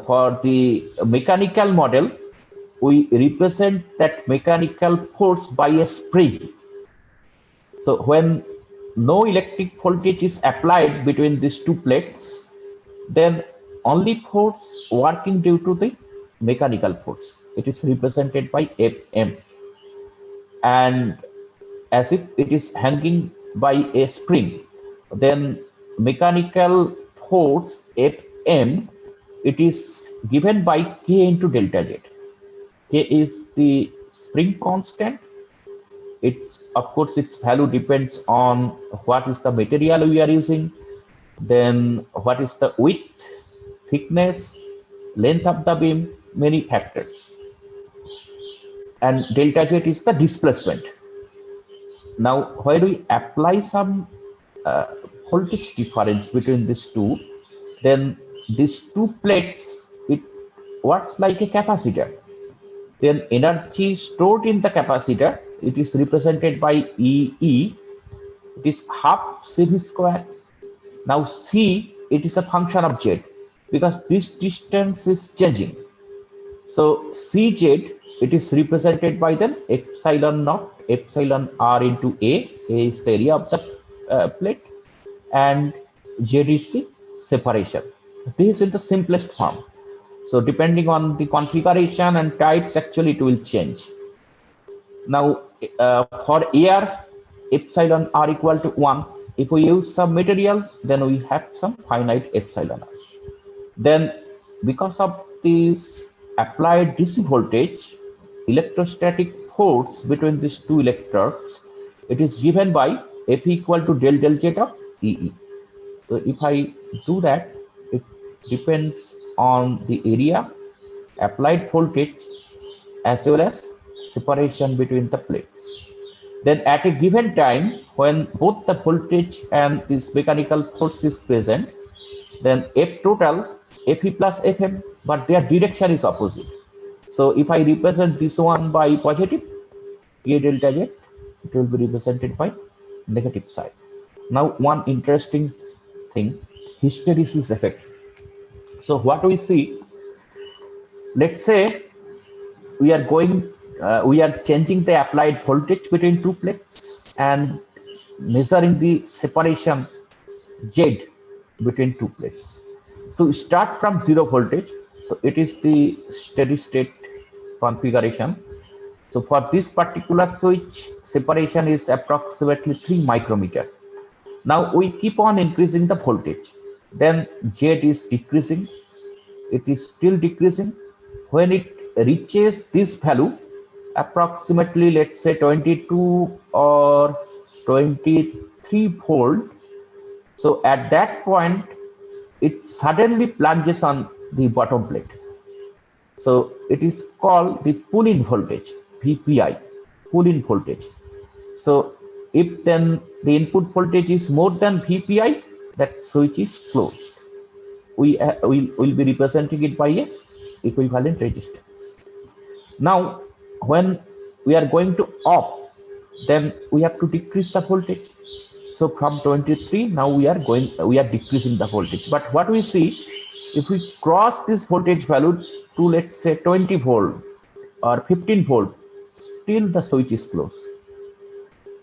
for the mechanical model, we represent that mechanical force by a spring. So when no electric voltage is applied between these two plates, then only force working due to the mechanical force. It is represented by Fm. And as if it is hanging by a spring, then mechanical force Fm, it is given by K into delta Z. K is the spring constant. It's, of course, its value depends on what is the material we are using, then what is the width, thickness, length of the beam, many factors. And delta Z is the displacement. Now, when we apply some voltage difference between these two, then these two plates, it works like a capacitor. Then energy stored in the capacitor, it is represented by EE. It is half CV square. Now C, it is a function of Z because this distance is changing. So Cz, it is represented by the epsilon naught, epsilon r into A. A is the area of the plate, and Z is the separation. This is in the simplest form. So depending on the configuration and types, actually it will change. Now for air, epsilon r equal to 1. If we use some material, then we have some finite epsilon r. Then because of this applied DC voltage, electrostatic force between these two electrodes, it is given by F equal to del del Z of EE. So if I do that, it depends on the area, applied voltage, as well as separation between the plates. Then at a given time, when both the voltage and this mechanical force is present, then F total, Fe plus Fm, but their direction is opposite. So if I represent this one by positive, K delta Z, it will be represented by negative side. Now one interesting thing, hysteresis effect. So what we see, let's say we are going, we are changing the applied voltage between two plates and measuring the separation Z between two plates. So we start from 0 voltage. So it is the steady state configuration. So for this particular switch, separation is approximately 3 micrometer. Now we keep on increasing the voltage. Then Z is decreasing. It is still decreasing. When it reaches this value, approximately, let's say 22 or 23 volt. So at that point, it suddenly plunges on the bottom plate. So it is called the pull-in voltage, VPI, pull-in voltage. So if then the input voltage is more than VPI, that switch is closed. We will be representing it by a equivalent resistance. Now, when we are going to off, then we have to decrease the voltage. So from 23, now we are decreasing the voltage. But what we see, if we cross this voltage value to, let's say, 20 volt or 15 volt, still the switch is closed.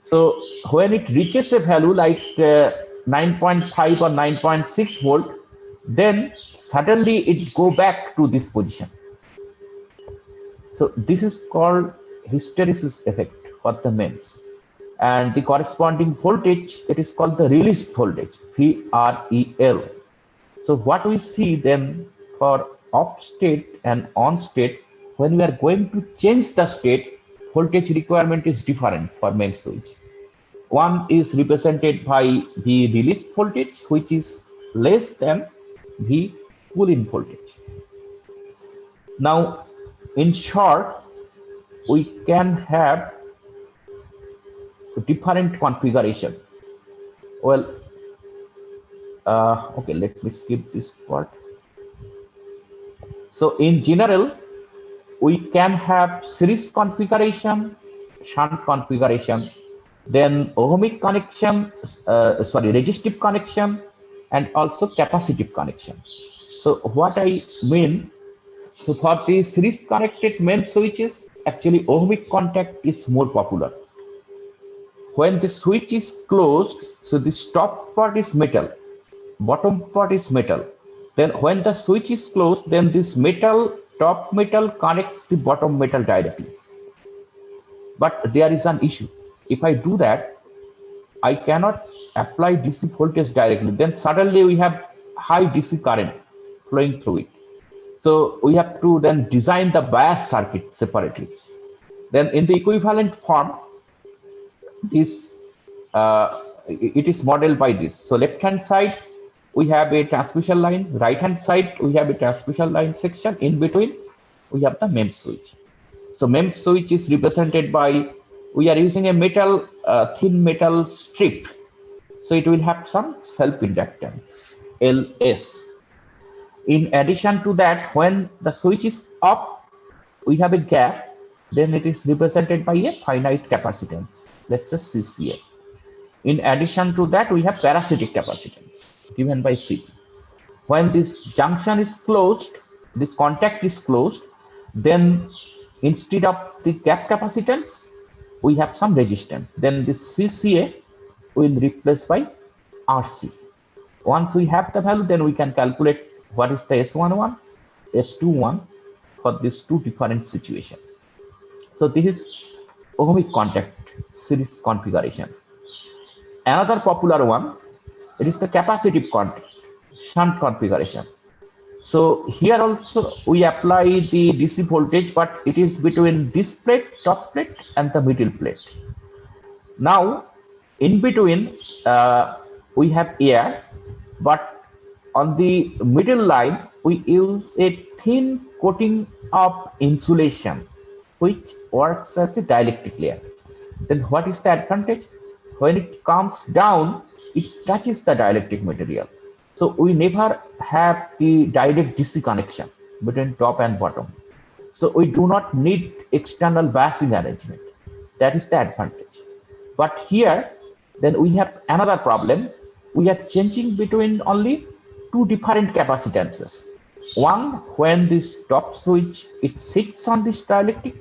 So when it reaches a value like 9.5 or 9.6 volt, then suddenly it go back to this position. So this is called hysteresis effect for the mains. And the corresponding voltage, it is called the released voltage, VREL. So what we see then for off state and on state, when we are going to change the state, voltage requirement is different for main switch. One is represented by the released voltage, which is less than the pull-in voltage. Now, in short, we can have different configuration. Well, okay, let me skip this part. So in general, we can have series configuration, shunt configuration, then ohmic connection, resistive connection, and also capacitive connection. So what I mean, so for the series connected main switches, actually ohmic contact is more popular. When the switch is closed, so this top part is metal, bottom part is metal. Then when the switch is closed, then this metal, top metal connects the bottom metal directly. But there is an issue. If I do that, I cannot apply DC voltage directly. Then suddenly we have high DC current flowing through it. So we have to then design the bias circuit separately. Then in the equivalent form, this it is modeled by this. So left hand side, we have a transmission line. Right hand side, we have a transmission line section. In between, we have the MEMS switch. So MEMS switch is represented by, we are using a metal, thin metal strip. So it will have some self-inductance, LS. In addition to that, when the switch is up, we have a gap, then it is represented by a finite capacitance, let's say CCA. In addition to that, we have parasitic capacitance given by C. When this junction is closed, this contact is closed, then instead of the gap capacitance, we have some resistance. Then this CCA will replace by RC. Once we have the value, then we can calculate what is the S11, S21 for these two different situations. So this is ohmic contact series configuration. Another popular one, it is the capacitive contact shunt configuration. So here also we apply the DC voltage, but it is between this plate, top plate, and the middle plate. Now in between we have air, but on the middle line we use a thin coating of insulation which works as a dielectric layer. Then what is the advantage? When it comes down, it touches the dielectric material. So we never have the direct DC connection between top and bottom. So we do not need external biasing arrangement. That is the advantage. But here, then we have another problem. We are changing between only two different capacitances. One, when this top switch, it sits on this dielectric.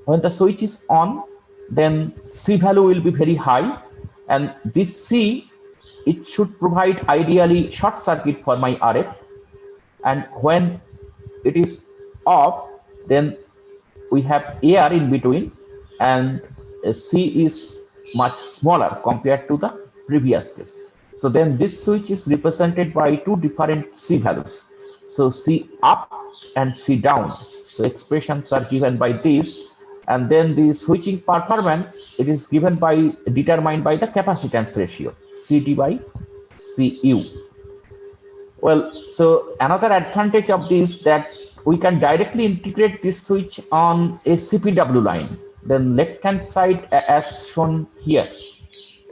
When the switch is on, then C value will be very high, and this C, it should provide ideally short circuit for my RF. And when it is off, then we have air in between, and C is much smaller compared to the previous case. So then this switch is represented by two different C values. So C up and C down. So expressions are given by these. And then the switching performance, it is given by, determined by the capacitance ratio, CD by CU. Well, so another advantage of this, that we can directly integrate this switch on a CPW line. Then left hand side, as shown here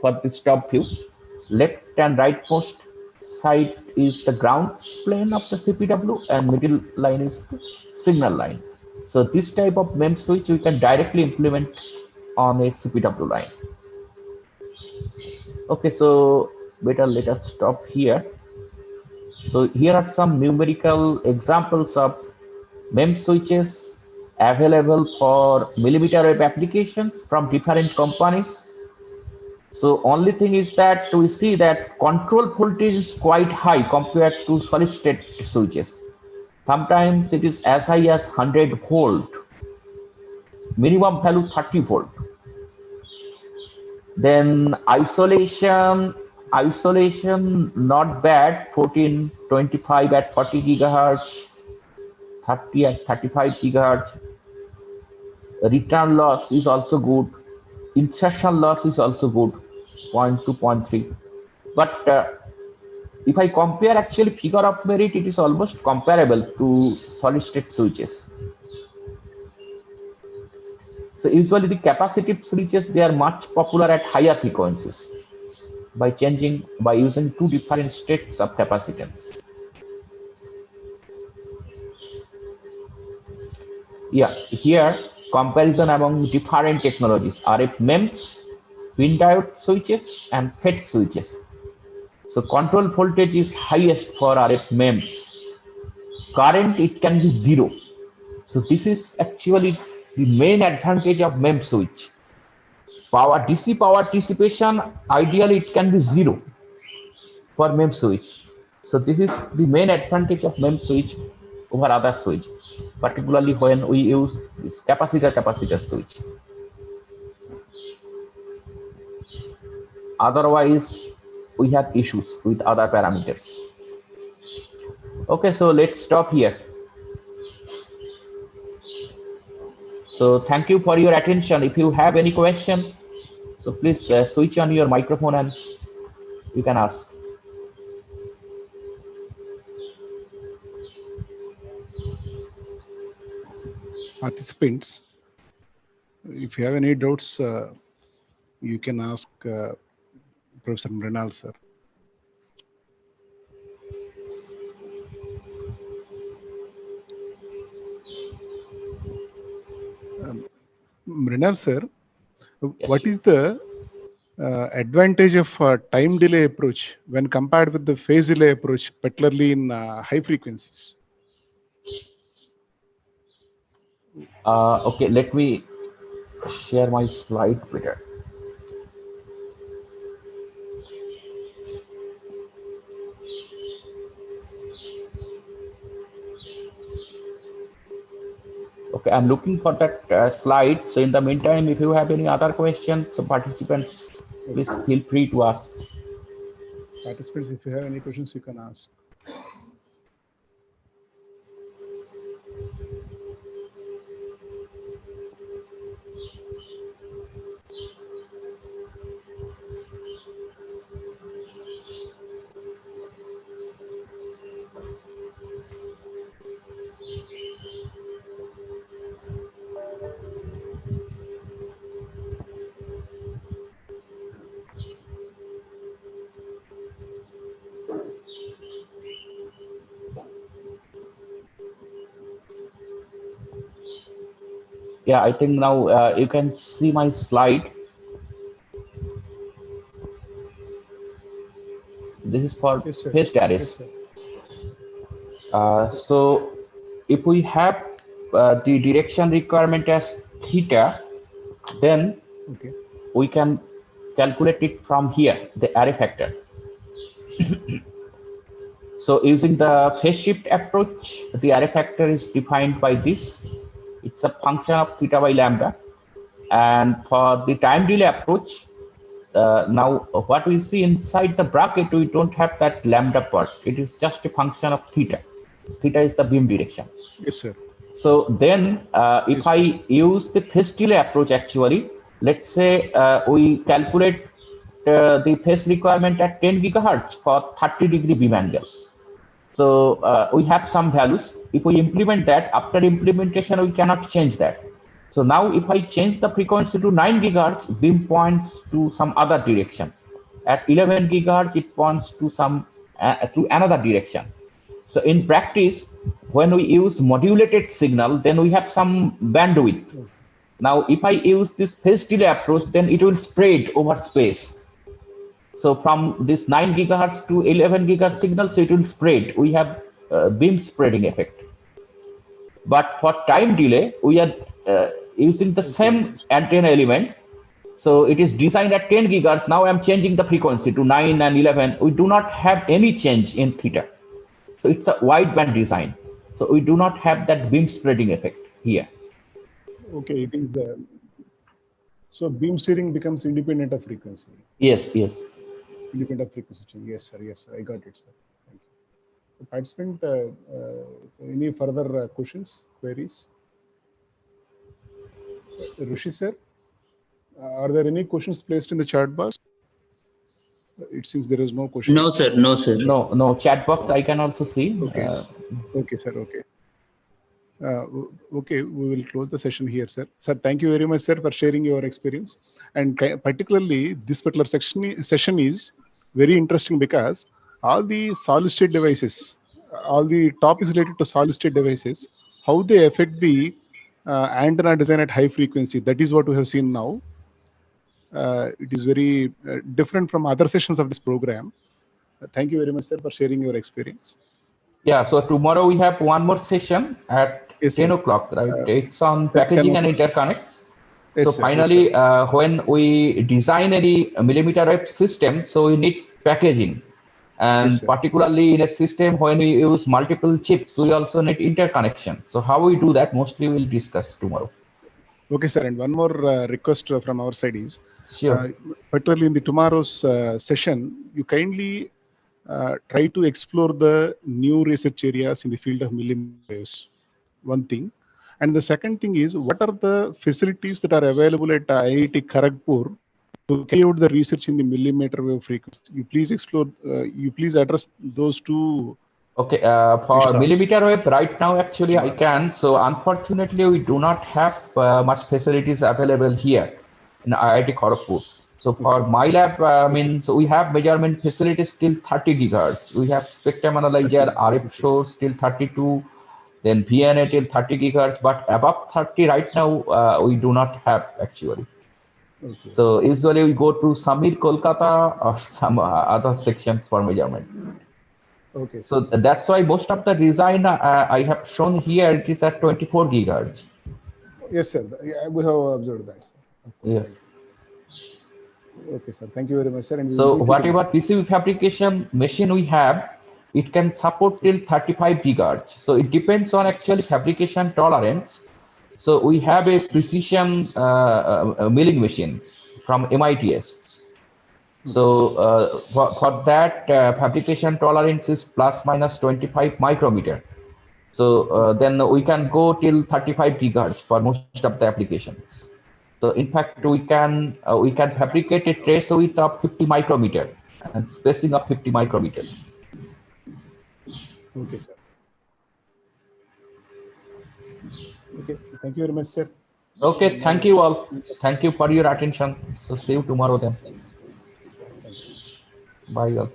for this top view, left and rightmost side is the ground plane of the CPW, and middle line is the signal line. So this type of MEMS switch we can directly implement on a CPW line. Okay, so better let us stop here. So here are some numerical examples of MEMS switches available for millimeter wave applications from different companies. So only thing is that we see that control voltage is quite high compared to solid state switches. Sometimes it is as high as 100 volt, minimum value 30 volt. Then isolation not bad, 14, 25 at 40 gigahertz, 30 at 35 gigahertz. Return loss is also good. Insertion loss is also good, 0.2, 0.3. But if I compare actually figure of merit, it is almost comparable to solid state switches. So usually the capacitive switches, they are much popular at higher frequencies by using two different states of capacitance. Yeah, here comparison among different technologies, RF MEMS, pin diode switches and FET switches. So control voltage is highest for RF MEMS. Current, it can be 0. So this is actually the main advantage of MEMS switch. Power DC power dissipation, ideally it can be 0 for MEMS switch. So this is the main advantage of MEMS switch over other switch, particularly when we use this capacitor switch. Otherwise, we have issues with other parameters. Okay, so let's stop here. So thank you for your attention. If you have any question, so please switch on your microphone and you can ask. Participants, if you have any doubts, you can ask Professor Mrinal, sir. Mrinal, sir, Yes. what is the advantage of time delay approach when compared with the phase delay approach, particularly in high frequencies? Okay, let me share my slide better. Okay, I'm looking for that slide. So in the meantime, if you have any other questions, so participants, please feel free to ask. Participants, if you have any questions, you can ask. Yeah, I think now you can see my slide. This is for Yes, sir. phased arrays. Yes, sir. So if we have the direction requirement as theta, then Okay. we can calculate it from here, the array factor. So using the phase shift approach, the array factor is defined by this. It's a function of theta by lambda. And for the time delay approach, now what we see inside the bracket, we don't have that lambda part. It is just a function of theta. Theta is the beam direction. Yes, sir. So then if Yes, I use the phase delay approach, actually, let's say we calculate the phase requirement at 10 gigahertz for 30-degree beam angle. So we have some values. If we implement that, after implementation, we cannot change that. So now if I change the frequency to 9 gigahertz, beam points to some other direction. At 11 gigahertz, it points to to another direction. So in practice, when we use modulated signal, then we have some bandwidth. Now, if I use this phase delay approach, then it will spread over space. So from this 9 gigahertz to 11 gigahertz signal, so it will spread. We have beam spreading effect. But for time delay, we are using the same antenna element. So it is designed at 10 gigahertz. Now I'm changing the frequency to 9 and 11. We do not have any change in theta. So it's a wideband design. So we do not have that beam spreading effect here. Okay, it is the so beam steering becomes independent of frequency. Yes, yes. Independent of frequency change. Yes, sir. Yes, sir. I got it, sir. Thank you. Participant, any further questions, queries? Rishi, sir, are there any questions placed in the chat box? It seems there is no question. No, sir. No, sir. No chat box I can also see. Okay. Okay, sir. Okay. Okay, we will close the session here, sir. Sir, thank you very much, sir, for sharing your experience. And particularly, this particular session is very interesting because all the solid state devices, all the topics related to solid state devices, how they affect the antenna design at high frequency. That is what we have seen now. It is very different from other sessions of this program. Thank you very much, sir, for sharing your experience. Yeah, so tomorrow we have one more session at Yes, 10 sir. o'clock, right? It's on packaging and interconnects. Yes, So sir. finally, Yes, when we design any millimeter wave system, so we need packaging. And Yes, sir. particularly in a system when we use multiple chips, we also need interconnection. So how we do that, mostly we'll discuss tomorrow. Okay, sir. And one more request from our side is, Sure. particularly in the tomorrow's session, you kindly try to explore the new research areas in the field of millimeter waves. One thing. And the second thing is, what are the facilities that are available at IIT Kharagpur to carry out the research in the millimeter wave frequency? You please explore, you please address those two. Okay, for Issues. millimeter wave right now, actually I can. So unfortunately, we do not have much facilities available here in IIT Kharagpur. So for my lab, means we have measurement facilities till 30 gigahertz. We have spectrum analyzer, RF source till 32, then VNA till 30 gigahertz. But above 30 right now, we do not have actually. Okay. So usually we go to Samir Kolkata or some other sections for measurement. Okay. So that's why most of the design I have shown here, it is at 24 gigahertz. Yes, sir. Yeah, we have observed that, sir. Of course. Yes. Okay, sir. Thank you very much, sir. And we So will meet you whatever PCB fabrication machine we have, it can support till 35 gigahertz. So it depends on actually fabrication tolerance. So we have a precision milling machine from MITS. So for that fabrication tolerance is plus minus 25 micrometer. So then we can go till 35 gigahertz for most of the applications. So in fact, we can fabricate a trace width of 50 micrometer and spacing of 50 micrometer. Okay, sir. Okay. Thank you very much, sir. Okay, thank you all. Thank you for your attention. So see you tomorrow then. Thank you, sir. Bye all.